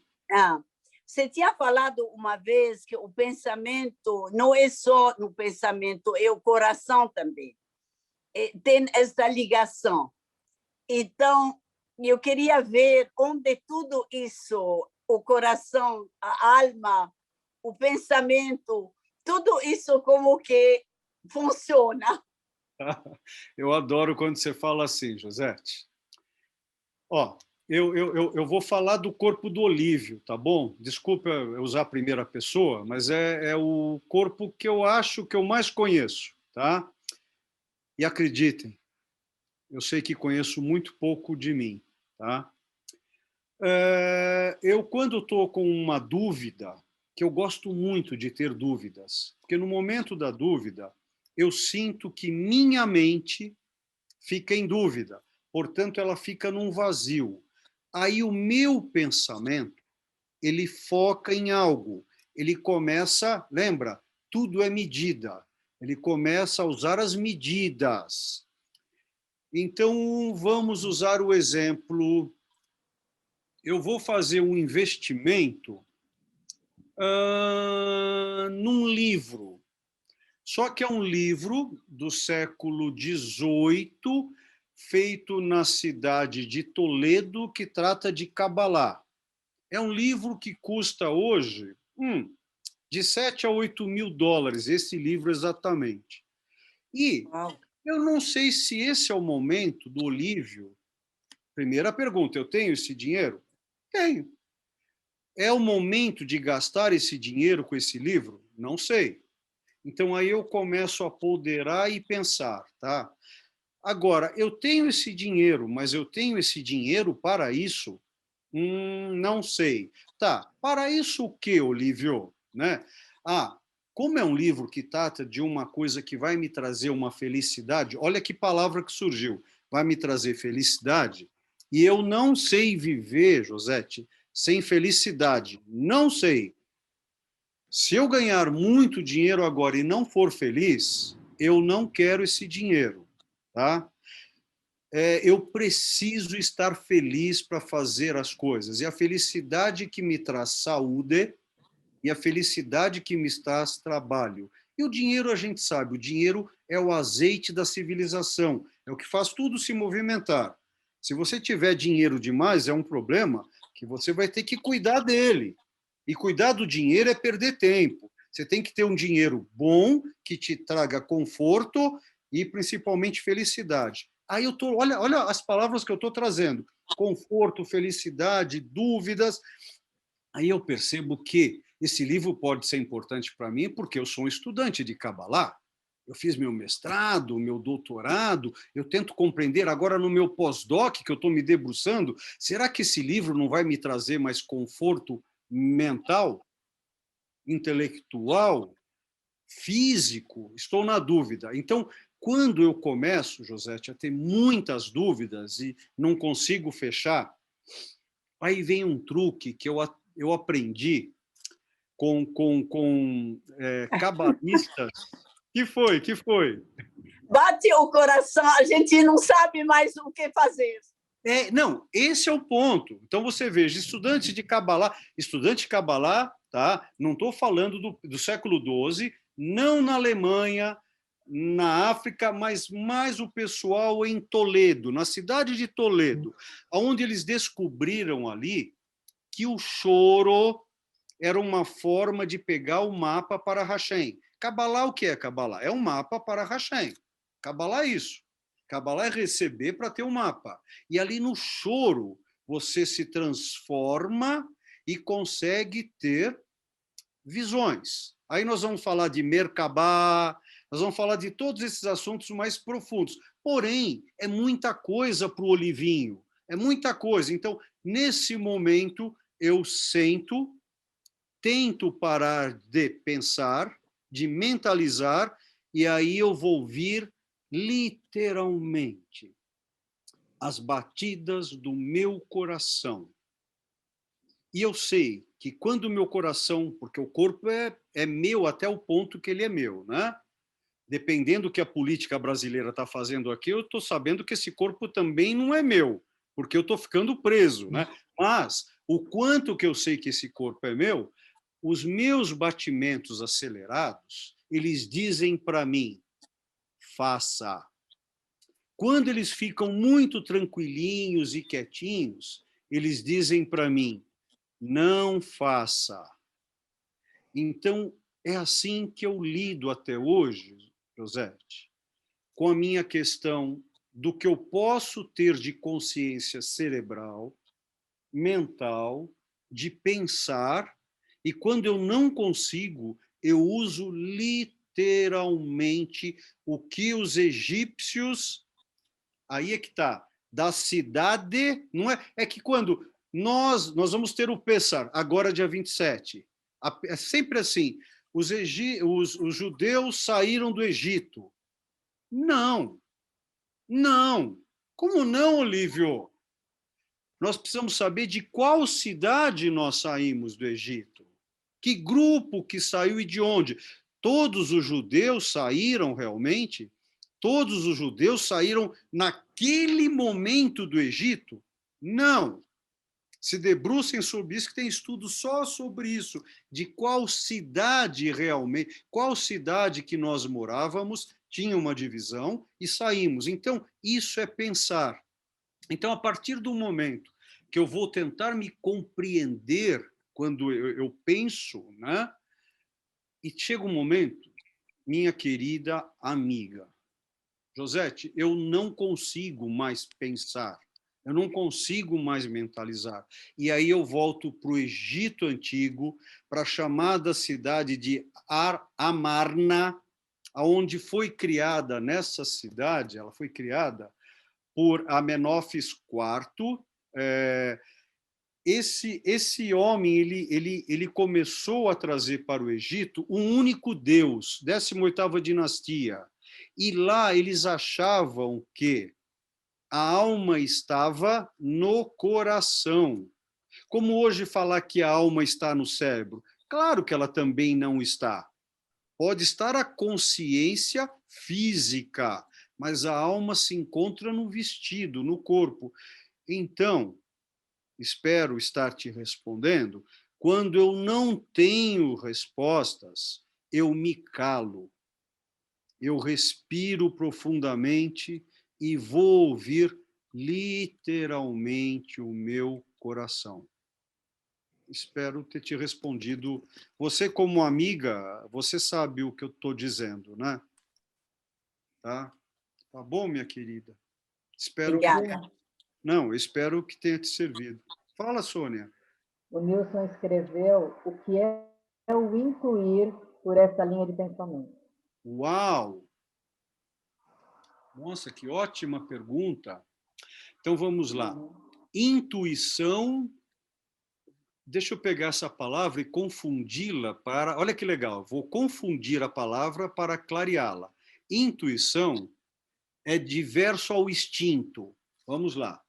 Você tinha falado uma vez que o pensamento não é só no pensamento, é o coração também. Tem essa ligação. Então, eu queria ver onde tudo isso, o coração, a alma, o pensamento, tudo isso como que funciona. Eu adoro quando você fala assim, Josete. Ó, eu vou falar do corpo do Olívio, tá bom? Desculpa eu usar a primeira pessoa, mas é o corpo que eu acho que eu mais conheço, tá? E acreditem, eu sei que conheço muito pouco de mim, tá? Eu, quando estou com uma dúvida, que eu gosto muito de ter dúvidas, porque no momento da dúvida, eu sinto que minha mente fica em dúvida, portanto, ela fica num vazio. Aí o meu pensamento, ele foca em algo, ele começa, lembra, tudo é medida, ele começa a usar as medidas. Então, vamos usar o exemplo, eu vou fazer um investimento num livro, só que é um livro do século XVIII, feito na cidade de Toledo, que trata de Cabalá. É um livro que custa hoje de 7 a 8 mil dólares, esse livro exatamente. E eu não sei se esse é o momento do Olívio. Primeira pergunta, eu tenho esse dinheiro? Tenho. É o momento de gastar esse dinheiro com esse livro? Não sei. Então, aí eu começo a ponderar e pensar, tá? Agora, eu tenho esse dinheiro, mas eu tenho esse dinheiro para isso? Não sei. Tá, para isso o quê, Olívio? Né? Como é um livro que trata de uma coisa que vai me trazer uma felicidade, olha que palavra que surgiu, vai me trazer felicidade, e eu não sei viver, Josete, sem felicidade. Não sei. Se eu ganhar muito dinheiro agora e não for feliz, eu não quero esse dinheiro, tá? Eu preciso estar feliz para fazer as coisas. E a felicidade que me traz saúde e a felicidade que me traz trabalho. E o dinheiro, a gente sabe, o dinheiro é o azeite da civilização, é o que faz tudo se movimentar. Se você tiver dinheiro demais, é um problema que você vai ter que cuidar dele. E cuidar do dinheiro é perder tempo. Você tem que ter um dinheiro bom, que te traga conforto e, principalmente, felicidade. Aí eu tô, olha as palavras que eu estou trazendo. Conforto, felicidade, dúvidas. Aí eu percebo que esse livro pode ser importante para mim porque eu sou um estudante de Cabalá. Eu fiz meu mestrado, meu doutorado, eu tento compreender agora no meu pós-doc, que eu estou me debruçando, será que esse livro não vai me trazer mais conforto mental, intelectual, físico? Estou na dúvida. Então, quando eu começo, Josete, a ter muitas dúvidas e não consigo fechar, aí vem um truque que eu aprendi com cabalistas. Que foi? Bate o coração, a gente não sabe mais o que fazer. Não, esse é o ponto. Então, você veja, estudante de Kabbalah, tá? Não estou falando do século XII, não na Alemanha, na África, mas mais o pessoal em Toledo, na cidade de Toledo, onde eles descobriram ali que o choro era uma forma de pegar o mapa para Hashem. Kabbalah, o que é Kabbalah? É um mapa para Hashem. Kabbalah é isso. Kabbalah é receber para ter um mapa. E ali no choro, você se transforma e consegue ter visões. Aí nós vamos falar de Merkabah, nós vamos falar de todos esses assuntos mais profundos. Porém, é muita coisa para o Olivinho, é muita coisa. Então, nesse momento, eu sento, tento parar de pensar, de mentalizar, e aí eu vou vir literalmente as batidas do meu coração. E eu sei que quando o meu coração, porque o corpo é meu até o ponto que ele é meu, né? Dependendo do que a política brasileira está fazendo aqui, eu estou sabendo que esse corpo também não é meu, porque eu estou ficando preso, né? Mas o quanto que eu sei que esse corpo é meu, os meus batimentos acelerados, eles dizem para mim, faça. Quando eles ficam muito tranquilinhos e quietinhos, eles dizem para mim, não faça. Então, é assim que eu lido até hoje, Josete, com a minha questão do que eu posso ter de consciência cerebral, mental, de pensar, e quando eu não consigo, eu uso literalmente o que os egípcios, aí é que está, da cidade, não é? É que quando nós vamos ter o Pessar, agora dia 27, é sempre assim, os judeus saíram do Egito. Não, não. Como não, Olívio? Nós precisamos saber de qual cidade nós saímos do Egito. Que grupo que saiu e de onde? Todos os judeus saíram realmente? Todos os judeus saíram naquele momento do Egito? Não. Se debrucem sobre isso, que tem estudo só sobre isso, de qual cidade realmente, qual cidade que nós morávamos, tinha uma divisão e saímos. Então, isso é pensar. Então, a partir do momento que eu vou tentar me compreender quando eu penso, né? E chega um momento, minha querida amiga, Josete, eu não consigo mais pensar, eu não consigo mais mentalizar. E aí eu volto para o Egito Antigo, para a chamada cidade de Amarna, onde foi criada, nessa cidade, ela foi criada por Amenófis IV. Esse homem ele começou a trazer para o Egito um único Deus, 18ª dinastia. E lá eles achavam que a alma estava no coração. Como hoje falar que a alma está no cérebro? Claro que ela também não está. Pode estar a consciência física, mas a alma se encontra no vestido, no corpo. Então, espero estar te respondendo, quando eu não tenho respostas, eu me calo. Eu respiro profundamente e vou ouvir literalmente o meu coração. Espero ter te respondido. Você, como amiga, você sabe o que eu estou dizendo, né? Tá? Tá bom, minha querida? Espero Obrigada. Não, espero que tenha te servido. Fala, Sônia. O Nilson escreveu o que é o intuir por essa linha de pensamento. Uau! Nossa, que ótima pergunta. Então, vamos lá. Intuição, deixa eu pegar essa palavra e confundi-la para... Olha que legal, vou confundir a palavra para clareá-la. Intuição é diverso ao instinto. Vamos lá.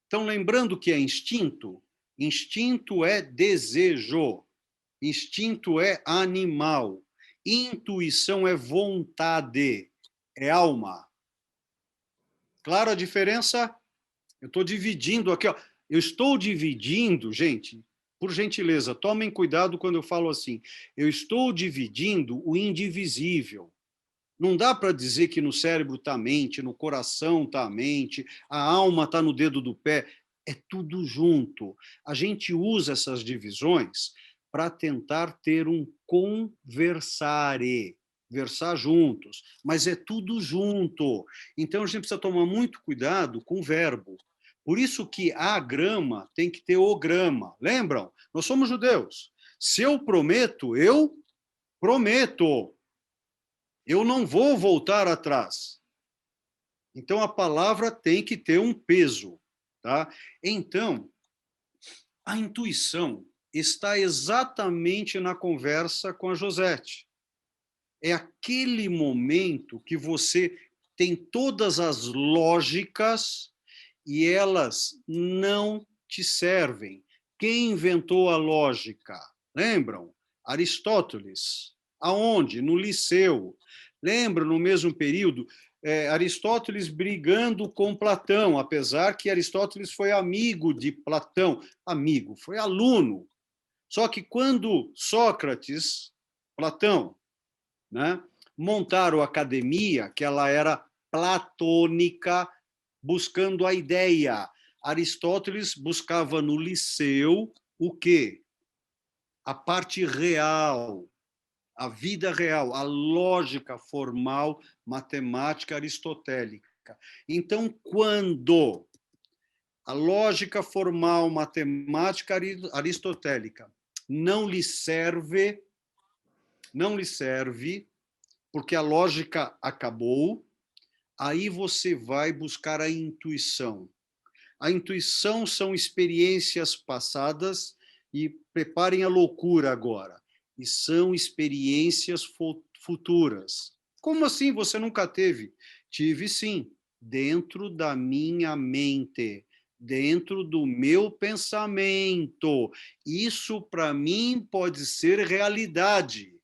Então, lembrando que é instinto, instinto é desejo, instinto é animal, intuição é vontade, é alma. Claro a diferença? Eu estou dividindo aqui, ó. Eu estou dividindo, gente, por gentileza, tomem cuidado quando eu falo assim. Eu estou dividindo o indivisível. Não dá para dizer que no cérebro está a mente, no coração está a mente, a alma está no dedo do pé. É tudo junto. A gente usa essas divisões para tentar ter um conversare, versar juntos, mas é tudo junto. Então a gente precisa tomar muito cuidado com o verbo. Por isso que a grama tem que ter o grama. Lembram? Nós somos judeus. Se eu prometo, eu prometo. Eu não vou voltar atrás. Então, a palavra tem que ter um peso. Tá? Então, a intuição está exatamente na conversa com a Josete. É aquele momento que você tem todas as lógicas e elas não te servem. Quem inventou a lógica? Lembram? Aristóteles. Aonde? No Liceu. Lembra, no mesmo período, Aristóteles brigando com Platão, apesar que Aristóteles foi amigo de Platão. Amigo, foi aluno. Só que quando Sócrates, Platão, né, montaram a academia, que ela era platônica, buscando a ideia. Aristóteles buscava no Liceu o quê? A parte real, a vida real, a lógica formal, matemática aristotélica. Então, quando a lógica formal, matemática aristotélica não lhe serve, porque a lógica acabou, aí você vai buscar a intuição. A intuição são experiências passadas e preparem a loucura agora. E são experiências futuras. Como assim você nunca teve? Tive sim, dentro da minha mente, dentro do meu pensamento. Isso para mim pode ser realidade.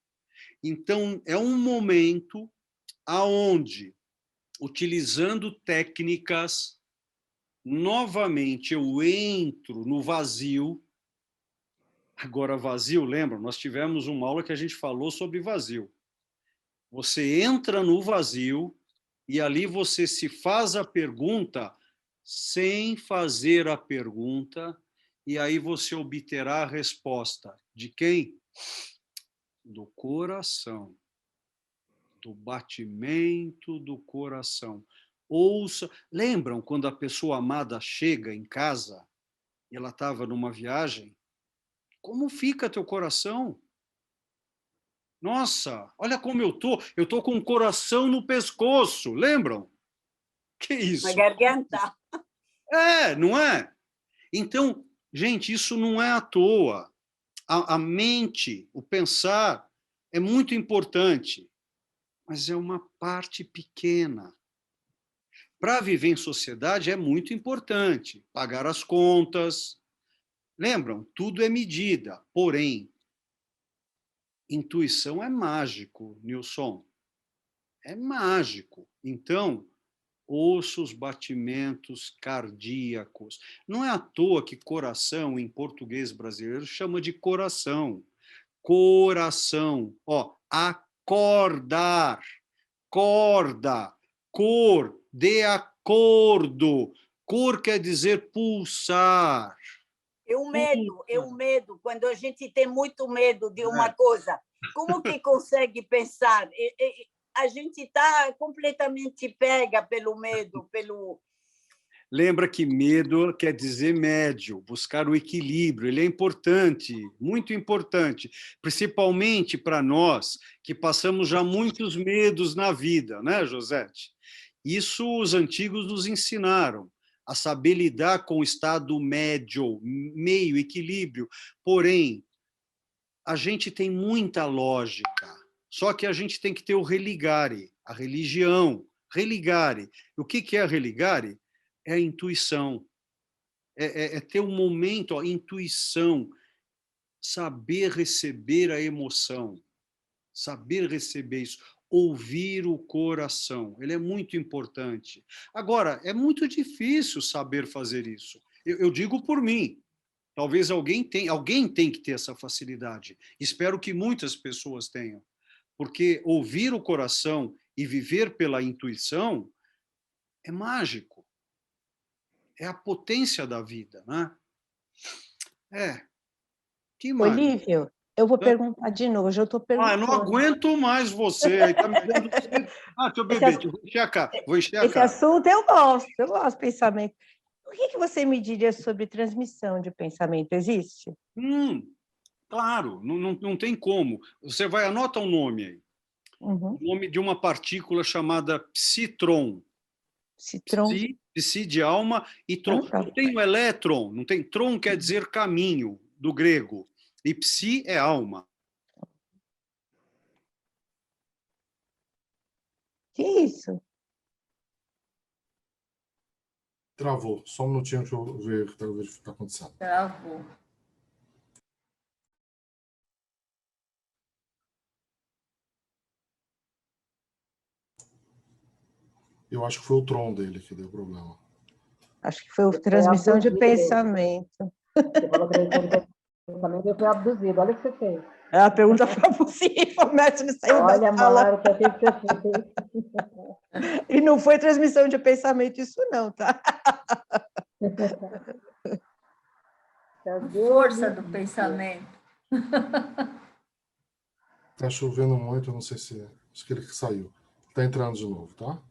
Então é um momento aonde, utilizando técnicas, novamente eu entro no vazio. Agora, vazio, lembra? Nós tivemos uma aula que a gente falou sobre vazio. Você entra no vazio e ali você se faz a pergunta sem fazer a pergunta, e aí você obterá a resposta. De quem? Do coração. Do batimento do coração. Ouça. Lembram quando a pessoa amada chega em casa e ela estava numa viagem? Como fica teu coração? Nossa, olha como eu tô. Eu tô com o coração no pescoço. Lembram? Que Na isso? garganta. É, não é? Então, gente, isso não é à toa. A mente, o pensar, é muito importante, mas é uma parte pequena. Para viver em sociedade é muito importante. Pagar as contas. Lembram? Tudo é medida. Porém, intuição é mágico, Nilson. É mágico. Então, ouça os batimentos cardíacos. Não é à toa que coração, em português brasileiro, chama de coração. Coração. Ó, acordar. Corda. Cor. De acordo. Cor quer dizer pulsar. É o medo. Quando a gente tem muito medo de uma coisa, como que consegue pensar? A gente está completamente pega pelo medo, pelo... Lembra que medo quer dizer médio, buscar o equilíbrio. Ele é importante, muito importante, principalmente para nós que passamos já muitos medos na vida, né, Josete? Isso os antigos nos ensinaram, a saber lidar com o estado médio, meio, equilíbrio. Porém, a gente tem muita lógica, só que a gente tem que ter o religare, a religião, religare. O que é religare? É a intuição, é ter um momento, a intuição, saber receber a emoção, saber receber isso. ouvir o coração. Ele é muito importante. Agora, é muito difícil saber fazer isso. Eu digo por mim. Talvez alguém tem que ter essa facilidade. Espero que muitas pessoas tenham. Porque ouvir o coração e viver pela intuição é mágico. É a potência da vida, né? Que mais? Olívio, eu vou perguntar de novo, hoje eu estou perguntando. Eu não aguento mais você. Aí tá me dando... deixa eu beber, vou enxergar. Esse assunto eu gosto de pensamento. O que você me diria sobre transmissão de pensamento? Existe? Claro, não tem como. Você vai, anota um nome aí. O nome de uma partícula chamada psitron. Psitron. Psi de alma e tron. Não tem o elétron, não tem. Tron quer dizer caminho, do grego. E psi é alma. Que isso? Travou. Só um minutinho, deixa eu ver o que está acontecendo. Travou. Eu acho que foi o Tron dele que deu problema. Acho que foi a transmissão de pensamento. Você falou transmissão de pensamento, eu fui abduzido. Olha o que você fez. A pergunta foi possível, o mestre saiu da sala. Olha, Marta, o que você fez? E não foi transmissão de pensamento isso não, tá? Força do pensamento. Está chovendo muito, não sei se... Acho que ele saiu. Está entrando de novo, tá?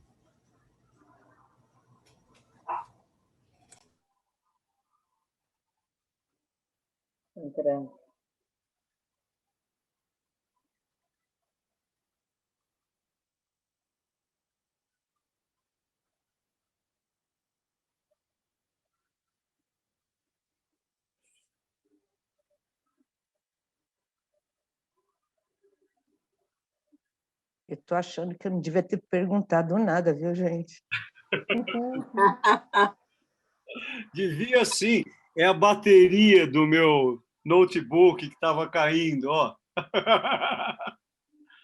Entrando. Eu estou achando que eu não devia ter perguntado nada, viu, gente? Devia sim. É a bateria do meu notebook que estava caindo, ó.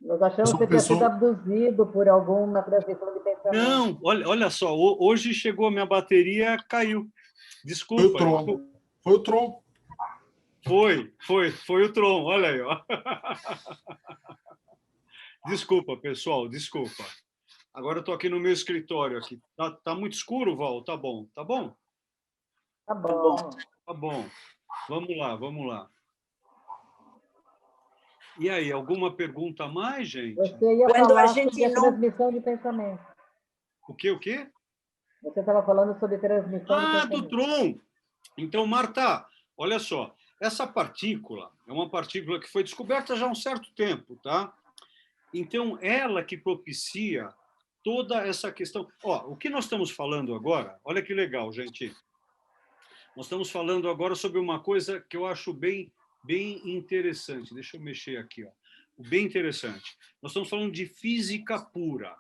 Nós achamos que você tinha sido abduzido por alguma transmissão de pensamento. Não, olha só, hoje chegou a minha bateria, caiu. Desculpa. Foi o Tron. Foi o Tron, olha aí, ó. Desculpa, pessoal, desculpa. Agora eu estou aqui no meu escritório aqui. Tá muito escuro, Val? Tá bom, tá bom? Tá bom. Tá bom. Vamos lá. E aí, alguma pergunta a mais, gente? Você ia falar sobre a transmissão de pensamento. O quê? Você estava falando sobre transmissão de pensamento. Do Tron! Então, Marta, olha só. Essa partícula é uma partícula que foi descoberta já há um certo tempo, tá? Então, ela que propicia toda essa questão... o que nós estamos falando agora, olha que legal, gente. Nós estamos falando agora sobre uma coisa que eu acho bem interessante. Deixa eu mexer aqui, ó. Bem interessante. Nós estamos falando de física pura,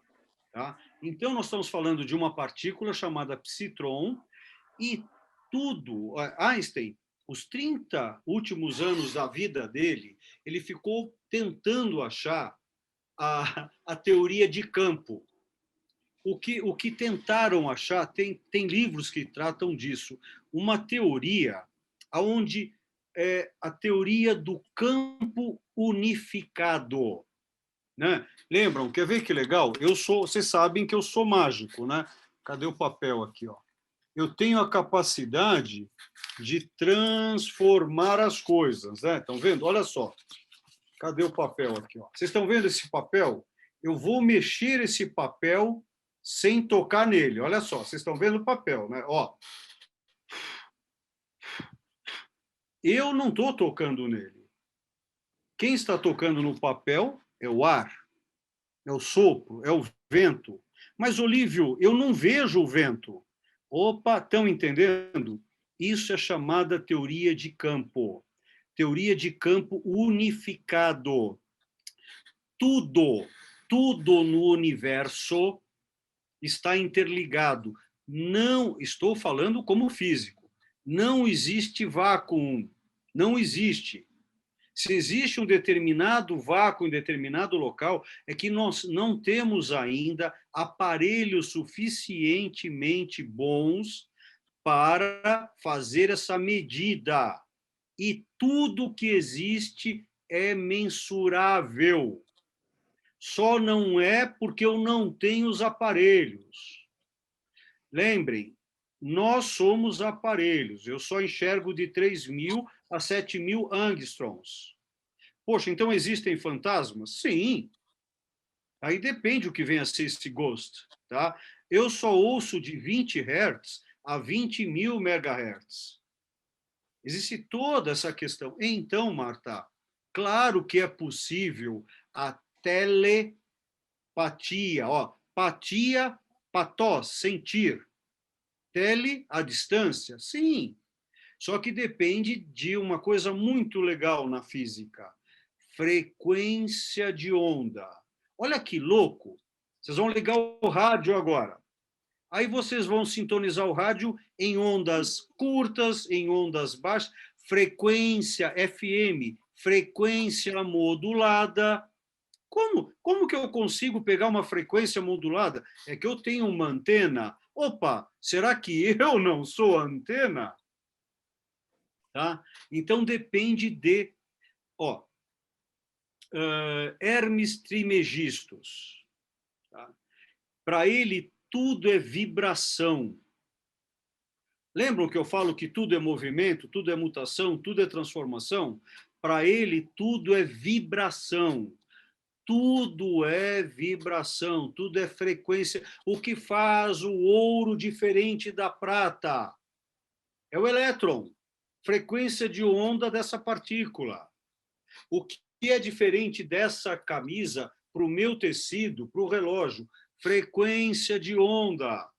tá? Então, nós estamos falando de uma partícula chamada psitron e tudo... Einstein, os 30 últimos anos da vida dele, ele ficou tentando achar a teoria de campo. O que tentaram achar, tem livros que tratam disso, uma teoria onde é a teoria do campo unificado. Né? Lembram? Quer ver que legal? Vocês sabem que eu sou mágico, né? Cadê o papel aqui? Ó? Eu tenho a capacidade de transformar as coisas. Né? Estão vendo? Olha só. Cadê o papel aqui? Ó? Vocês estão vendo esse papel? Eu vou mexer esse papel sem tocar nele. Olha só, vocês estão vendo o papel, né? Ó. Eu não estou tocando nele. Quem está tocando no papel é o ar, é o sopro, é o vento. Mas, Olívio, eu não vejo o vento. Opa, estão entendendo? Isso é chamada teoria de campo. Teoria de campo unificado. Tudo no universo está interligado. Não estou falando como físico. Não existe vácuo. Não existe. Se existe um determinado vácuo em determinado local, é que nós não temos ainda aparelhos suficientemente bons para fazer essa medida. E tudo que existe é mensurável. Só não é porque eu não tenho os aparelhos. Lembrem, nós somos aparelhos. Eu só enxergo de 3.000 a 7.000 angstroms. Poxa, então existem fantasmas? Sim. Aí depende o que vem a ser esse ghost. Tá? Eu só ouço de 20 Hz a 20.000 MHz. Existe toda essa questão. Então, Marta, claro que é possível a telepatia. Ó, patia, patós, sentir. Tele, a distância, sim. Só que depende de uma coisa muito legal na física. Frequência de onda. Olha que louco. Vocês vão ligar o rádio agora. Aí vocês vão sintonizar o rádio em ondas curtas, em ondas baixas, frequência FM, frequência modulada. Como que eu consigo pegar uma frequência modulada? É que eu tenho uma antena. Opa, será que eu não sou a antena? Tá? Então, depende de... Hermes Trismegistus. Tá? Para ele, tudo é vibração. Lembram que eu falo que tudo é movimento, tudo é mutação, tudo é transformação? Para ele, tudo é vibração. Tudo é vibração, tudo é frequência. O que faz o ouro diferente da prata é o elétron, frequência de onda dessa partícula. O que é diferente dessa camisa para o meu tecido, para o relógio? Frequência de onda.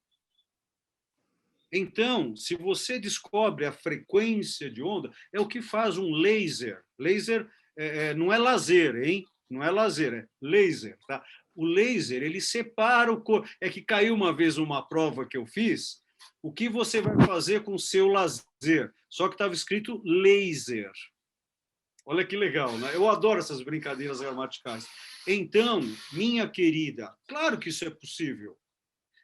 Então, se você descobre a frequência de onda, é o que faz um laser. Laser não é lazer, hein? Não é laser, é laser. Tá? O laser, ele separa o corpo. É que caiu uma vez uma prova que eu fiz, o que você vai fazer com o seu lazer? Só que estava escrito laser. Olha que legal, né? Eu adoro essas brincadeiras gramaticais. Então, minha querida, claro que isso é possível.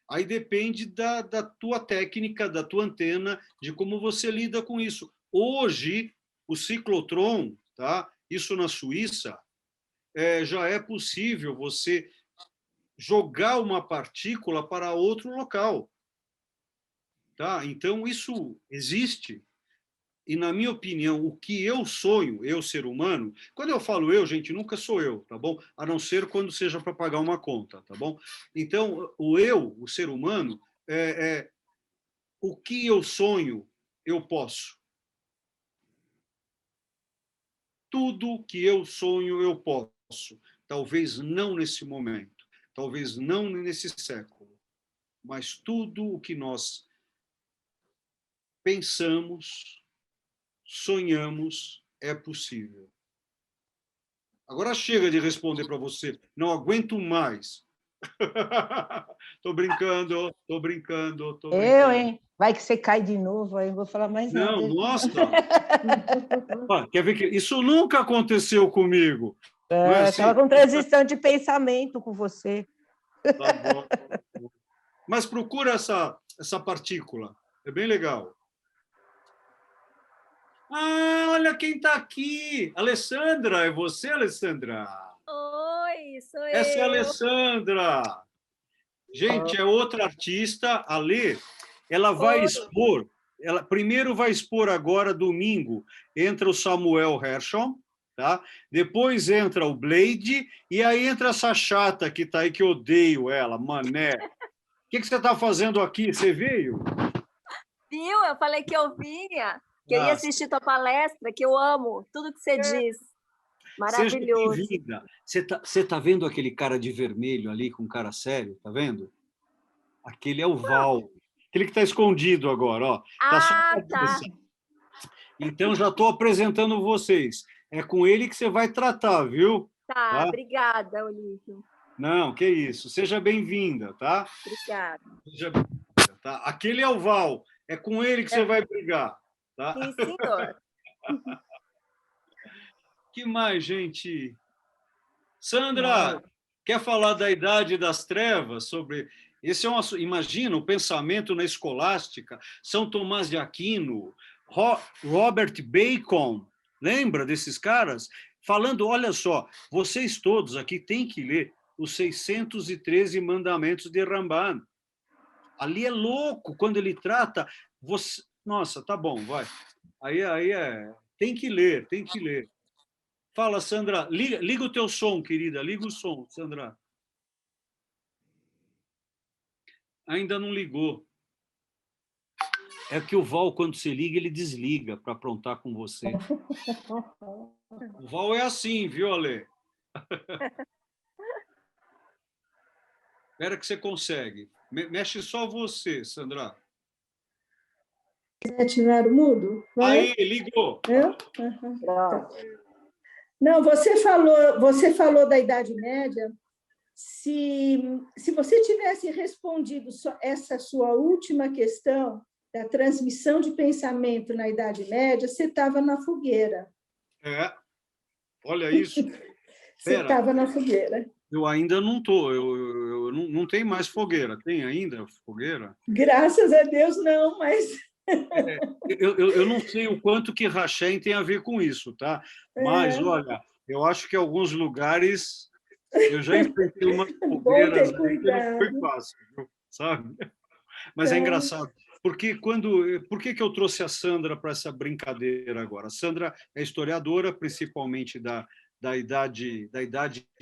Aí depende da tua técnica, da tua antena, de como você lida com isso. Hoje, o ciclotron, tá? Isso na Suíça, já é possível você jogar uma partícula para outro local. Tá? Então, isso existe. E, na minha opinião, o que eu sonho, eu, ser humano, quando eu falo eu, gente, nunca sou eu, tá bom? A não ser quando seja para pagar uma conta, tá bom? Então, o eu, o ser humano, o que eu sonho, eu posso. Tudo que eu sonho, eu posso. Talvez não nesse momento, talvez não nesse século, mas tudo o que nós pensamos, sonhamos, é possível. Agora chega de responder para você. Não aguento mais. Tô brincando, tô brincando, tô brincando. Eu, hein? Vai que você cai de novo, aí eu vou falar mais nada. Não, nossa! Quer ver que isso nunca aconteceu comigo. Estava com transição de pensamento com você. Tá bom. Mas procura essa partícula. É bem legal. Ah, olha quem está aqui. Alessandra, é você, Alessandra? Oi, sou Essa é a eu. Alessandra. Gente, é outra artista, a Lê. Ela vai expor, ela primeiro vai expor agora, domingo, entra o Samuel Hershon, tá? Depois entra o Blade, e aí entra essa chata que está aí, que eu odeio ela, mané. O que você está fazendo aqui? Você veio? Viu? Eu falei que eu vinha. Queria assistir tua palestra, que eu amo tudo que você diz. Maravilhoso. Seja bem-vinda. Você tá vendo aquele cara de vermelho ali, com cara sério? Tá vendo? Aquele é o Val. Aquele que está escondido agora, ó. Tá. Então, já estou apresentando vocês. É com ele que você vai tratar, viu? Tá? Obrigada, Olívio. Não, que isso. Seja bem-vinda, tá? Obrigada. Seja bem-vinda, tá? Aquele é o Val. É com ele que você vai brigar, tá? Sim, senhor. Que mais, gente? Sandra, quer falar da Idade das Trevas? Sobre esse é um imagina o pensamento na escolástica, São Tomás de Aquino, Robert Bacon, lembra desses caras? Falando, olha só, vocês todos aqui têm que ler os 613 Mandamentos de Ramban. Ali é louco quando ele trata. Você... Nossa, tá bom, vai. Aí é. Tem que ler, tem que ler. Fala, Sandra. Liga o teu som, querida. Liga o som, Sandra. Ainda não ligou. É que o Val, quando você liga, ele desliga para aprontar com você. O Val é assim, viu, Ale? Espera que você consegue. Mexe só você, Sandra. Quer ativar o mudo? Vai. Aí, ligou. Não, você falou da Idade Média. Se você tivesse respondido essa sua última questão da transmissão de pensamento na Idade Média, você estava na fogueira. Olha isso. Você estava na fogueira. Eu ainda não estou, eu não tenho mais fogueira. Tem ainda fogueira? Graças a Deus, não, mas... Eu não sei o quanto que Hashem tem a ver com isso, tá? Mas, olha, eu acho que em alguns lugares eu já enfrentei umas fogueiras que não foi fácil, sabe? Mas é engraçado. Porque por que eu trouxe a Sandra para essa brincadeira agora? A Sandra é historiadora, principalmente da Idade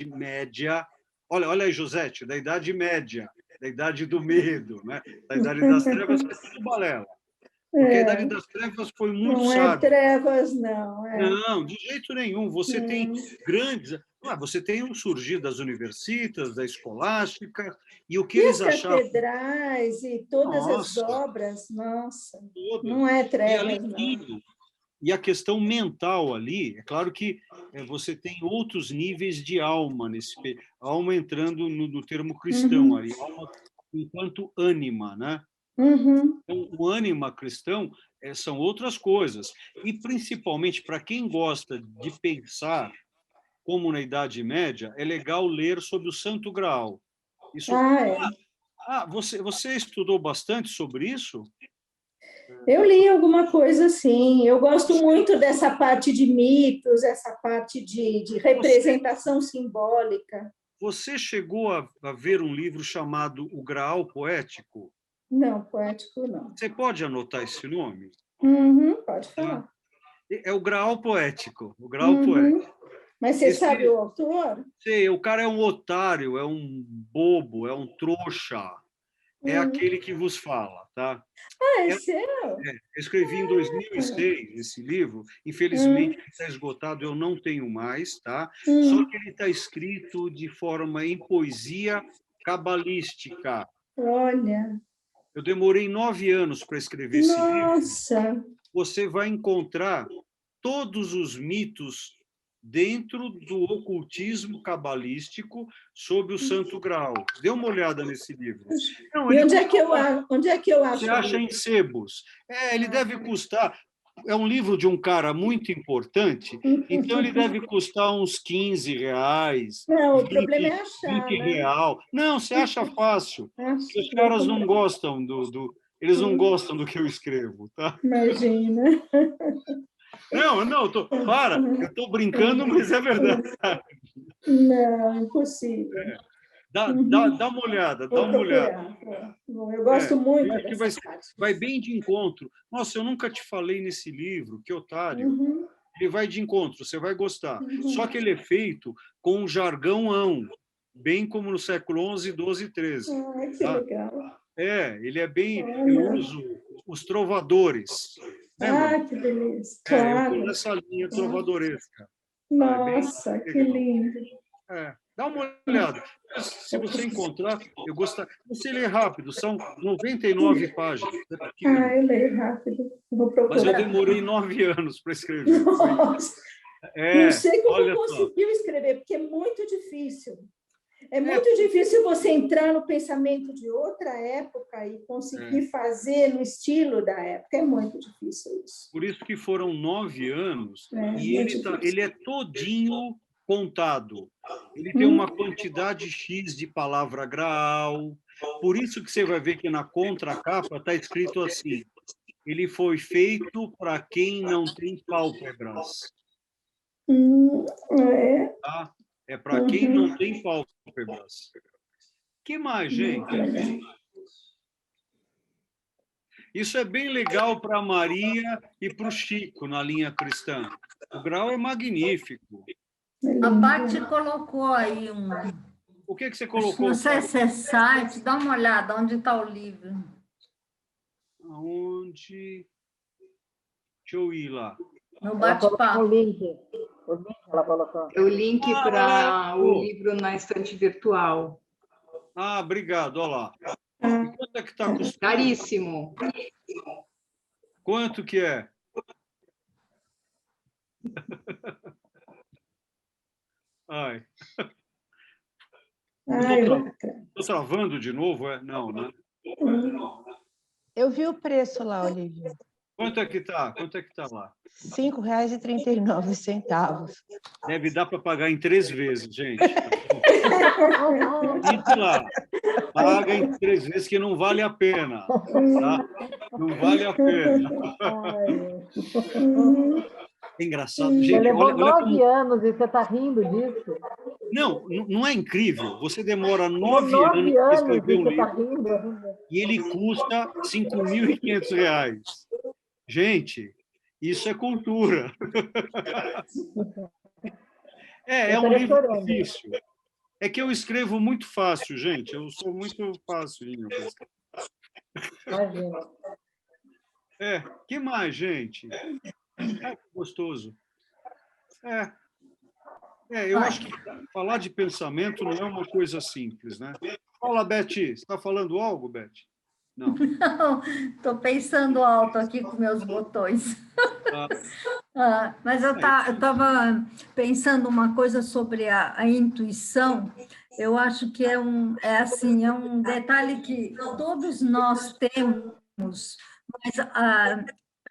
Média. Olha aí, Josete, da Idade Média, da Idade do Medo, né? Da Idade das Trevas, foi tudo balela. Porque a Idade das Trevas foi muito sábia. Não é trevas, não. Não, de jeito nenhum. Você tem grandes... você tem o surgir das universitas, da escolástica, e o que eles achavam... as catedrais e todas as obras, nossa, não é trevas, não. E a questão mental ali, é claro que você tem outros níveis de alma, alma entrando no termo cristão, ali, alma enquanto ânima, né? Então, o ânima cristão são outras coisas. E, principalmente, para quem gosta de pensar, como na Idade Média, é legal ler sobre o Santo Graal. Isso... Você estudou bastante sobre isso? Eu li alguma coisa assim. Eu gosto muito dessa parte de mitos, essa parte de representação simbólica. Você chegou a ver um livro chamado O Graal Poético? Não, poético não. Você pode anotar esse nome? Pode falar. É o Graal Poético. O Graal Poético. Mas você sabe o autor? Sei, o cara é um otário, é um bobo, é um trouxa. É aquele que vos fala, tá? É seu? Eu escrevi em 2006 esse livro. Infelizmente, ele está esgotado, eu não tenho mais, tá? Só que ele está escrito de forma em poesia cabalística. Olha... Eu demorei 9 anos para escrever esse livro. Nossa! Você vai encontrar todos os mitos dentro do ocultismo cabalístico sobre o Santo Graal. Dê uma olhada nesse livro. Não, e onde é que eu acho? Você acha em sebos. Ele deve custar... É um livro de um cara muito importante, então ele deve custar uns R$15. Não, o problema é achar, R$20. Não, você acha fácil. Os caras não gostam eles não gostam do que eu escrevo, tá? Imagina. Não, eu estou brincando, mas é verdade. Não, impossível. Dá uma olhada, dá uma olhada. Eu gosto muito acho que vai bem de encontro. Nossa, eu nunca te falei nesse livro, que otário. Ele vai de encontro, você vai gostar. Só que ele é feito com um jargão, bem como no século XI, XII e XIII. Que legal. Ele é bem... Eu uso os trovadores. Que beleza. Claro. Eu uso essa linha trovadoresca. Nossa, que lindo. Dá uma olhada. Se você encontrar, eu gostaria. Você lê rápido, são 99 páginas. Eu leio rápido. Vou procurar. Mas eu demorei 9 anos para escrever. Nossa! Não sei como conseguiu escrever, porque é muito difícil. É muito difícil você entrar no pensamento de outra época e conseguir fazer no estilo da época. É muito difícil isso. Por isso que foram 9 anos e muito ele é todinho contado. Ele tem uma quantidade X de palavra graal. Por isso que você vai ver que na contracapa está escrito assim: ele foi feito para quem não tem pálpebras. Tá? É para quem não tem pálpebras. Que mais, gente? Isso é bem legal para a Maria e para o Chico na linha cristã. O grau é magnífico. A Paty colocou aí um... O que você colocou? Não sei se é site, dá uma olhada onde está o livro. Aonde? Deixa eu ir lá. No bate-papo. O link ela colocou. O link para o livro na estante virtual. Ah, obrigado, olha lá. E quanto é que está custando? Caríssimo. Quanto que é? Ai. Estou travando de novo? Não, né? Eu vi o preço lá, Olivia. Quanto é que está? Quanto é que está lá? R$ 5,39. Deve dar para pagar em 3 vezes, gente. Diz lá. Paga em 3 vezes que não vale a pena. Tá? Não vale a pena. É engraçado, gente. Você levou Olha 9 como... anos e você está rindo disso? Não é incrível? Você demora 9 9 anos para anos escrever e um você está livro rindo? e ele custa R$ 5.500. Gente, isso é cultura. É um livro difícil. É que eu escrevo muito fácil, gente. Eu sou muito fácil. Imagina. Que mais, gente? Que gostoso. Eu acho que falar de pensamento não é uma coisa simples, né? Fala, Beth. Você está falando algo, Beth? Não. Não, estou pensando alto aqui com meus botões. Mas eu estava pensando uma coisa sobre a intuição. Eu acho que é um detalhe que todos nós temos, mas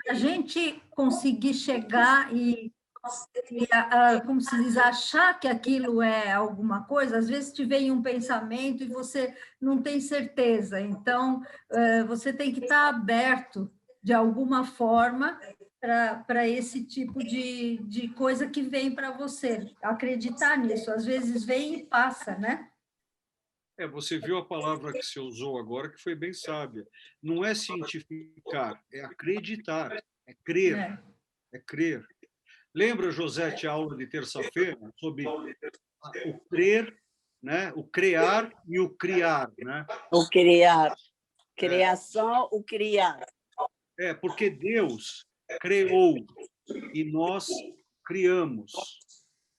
a gente conseguir chegar e como se diz, achar que aquilo é alguma coisa, às vezes te vem um pensamento e você não tem certeza, então você tem que estar aberto de alguma forma para esse tipo de coisa que vem para você, acreditar nisso, às vezes vem e passa, né? Você viu a palavra que você usou agora, que foi bem sábia. Não é cientificar, é acreditar, é crer, é crer. Lembra, Josete, a aula de terça-feira sobre o crer, né? O criar e o criar, né? O criar. Criação, o criar. Porque Deus criou e nós criamos.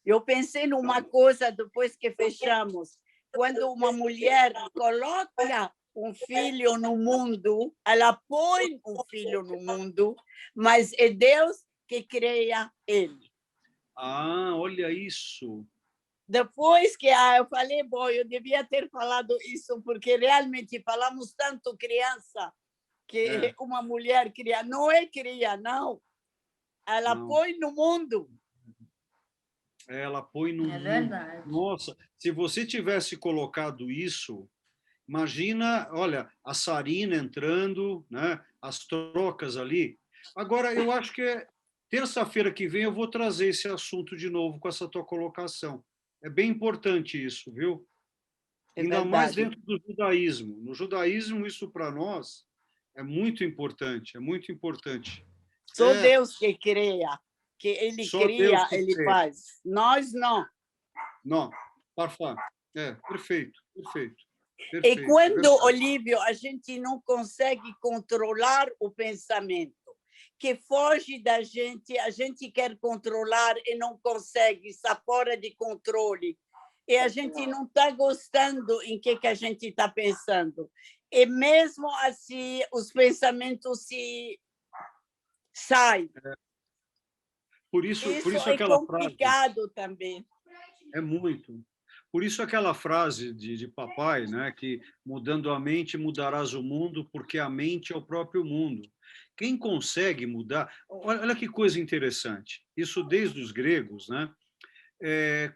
Eu pensei numa coisa depois que fechamos. Quando uma mulher coloca um filho no mundo, ela põe um filho no mundo, mas é Deus que cria ele. Olha isso. Depois que eu falei, eu devia ter falado isso, porque realmente falamos tanto criança, que uma mulher cria. Não é cria, não. Ela põe no mundo. Ela põe no mundo. Verdade. Nossa, se você tivesse colocado isso, imagina, olha, a Sarina entrando, né? As trocas ali. Agora, eu acho que terça-feira que vem eu vou trazer esse assunto de novo com essa tua colocação. É bem importante isso, viu? Ainda mais dentro do judaísmo. No judaísmo, isso para nós é muito importante, é muito importante. Só Deus que cria, que ele cria, ele faz. Nós não. Não, parfum. Perfeito. E quando, Olívio, a gente não consegue controlar o pensamento, que foge da gente, a gente quer controlar e não consegue, está fora de controle. E a gente não está gostando em que a gente está pensando. E mesmo assim, os pensamentos se saem. Por isso é aquela complicado frase, também. É muito. Por isso aquela frase de papai, né, que mudando a mente mudarás o mundo, porque a mente é o próprio mundo. Quem consegue mudar... Olha que coisa interessante. Isso desde os gregos, né?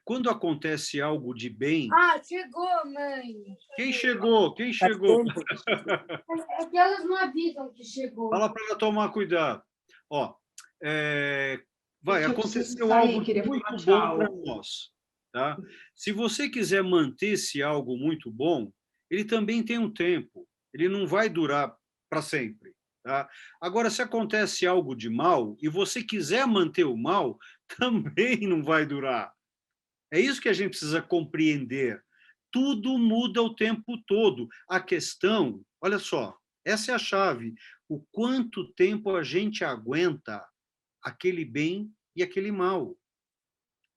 Quando acontece algo de bem... Ah, chegou, mãe. Quem chegou? Quem chegou? É que elas não avisam que chegou. Fala para ela tomar cuidado. Ó, vai, aconteceu sair, algo queria muito falar bom para tchau. nós. Tá? Se você quiser manter esse algo muito bom, ele também tem um tempo. Ele não vai durar para sempre. Tá? Agora, se acontece algo de mal e você quiser manter o mal, também não vai durar. É isso que a gente precisa compreender. Tudo muda o tempo todo. A questão, olha só, essa é a chave. O quanto tempo a gente aguenta aquele bem e aquele mal.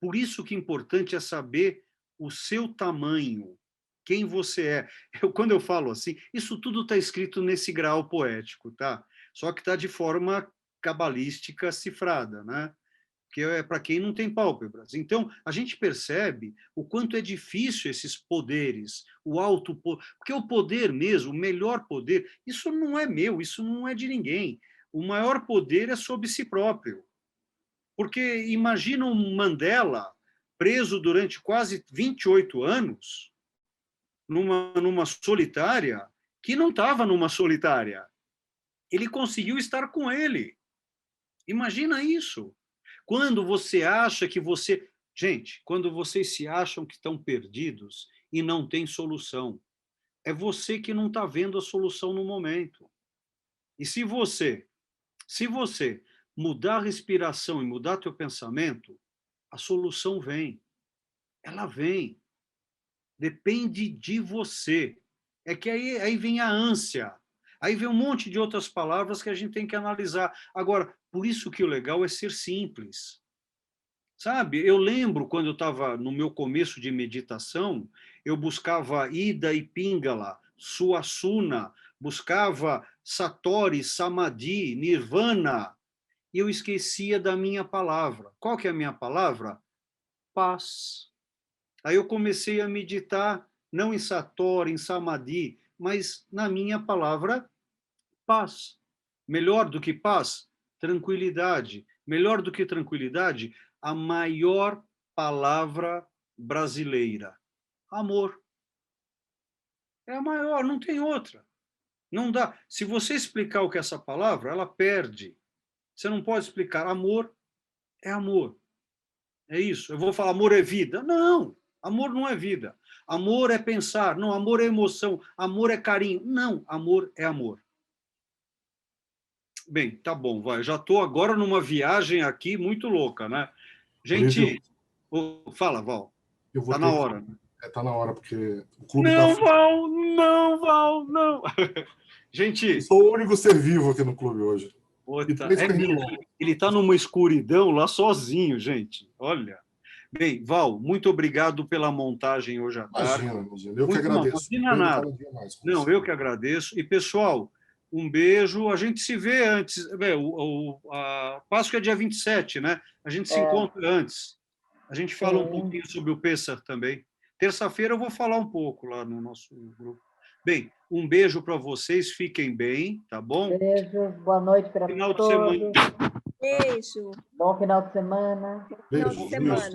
Por isso que é importante é saber o seu tamanho, quem você é. Quando eu falo assim, isso tudo está escrito nesse grau poético, tá? Só que está de forma cabalística cifrada, né? Que é para quem não tem pálpebras. Então, a gente percebe o quanto é difícil esses poderes, o alto poder, porque o poder mesmo, o melhor poder, isso não é meu, isso não é de ninguém. O maior poder é sobre si próprio. Porque imagina um Mandela preso durante quase 28 anos numa solitária que não estava numa solitária. Ele conseguiu estar com ele. Imagina isso. Quando você acha que você... Gente, quando vocês se acham que estão perdidos e não tem solução, é você que não está vendo a solução no momento. E se você mudar a respiração e mudar teu pensamento, a solução vem. Ela vem. Depende de você. É que aí vem a ânsia. Aí vem um monte de outras palavras que a gente tem que analisar. Agora, por isso que o legal é ser simples. Sabe, eu lembro quando eu estava no meu começo de meditação, eu buscava Ida e Pingala, Suasuna, buscava Satori, Samadhi, Nirvana, e eu esquecia da minha palavra. Qual que é a minha palavra? Paz. Aí eu comecei a meditar, não em Satori, em Samadhi, mas na minha palavra, paz. Melhor do que paz? Tranquilidade. Melhor do que tranquilidade? A maior palavra brasileira. Amor. É a maior, não tem outra. Não dá. Se você explicar o que é essa palavra, ela perde. Você não pode explicar. Amor é amor. É isso. Eu vou falar amor é vida. Não, amor não é vida. Amor é pensar. Não, amor é emoção. Amor é carinho. Não, amor é amor. Bem, tá bom, vai. Já estou agora numa viagem aqui muito louca, né? Gente, fala, Val. Está na hora. Está na hora, porque o clube não, Val, não, Val, não. Gente... Eu sou o único ser vivo aqui no clube hoje. Ele está numa escuridão lá sozinho, gente. Olha. Bem, Val, muito obrigado pela montagem hoje à tarde. Imagina. Eu que agradeço. Não, eu que agradeço. E, pessoal, um beijo. A gente se vê antes. A Páscoa é dia 27, né? A gente se encontra antes. A gente fala um pouquinho sobre o Pêssar também. Terça-feira eu vou falar um pouco lá no nosso grupo. Bem, um beijo para vocês, fiquem bem, tá bom? Beijo, boa noite para todos. Beijo. Bom final de semana.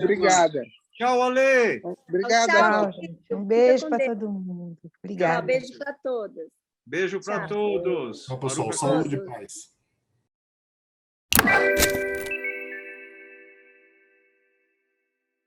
Obrigada. Tchau, Ale. Obrigada. Tchau, gente. Um beijo para todo mundo. Obrigada. Beijo para todos. Beijo para todos. Tchau, pessoal. Saúde e paz.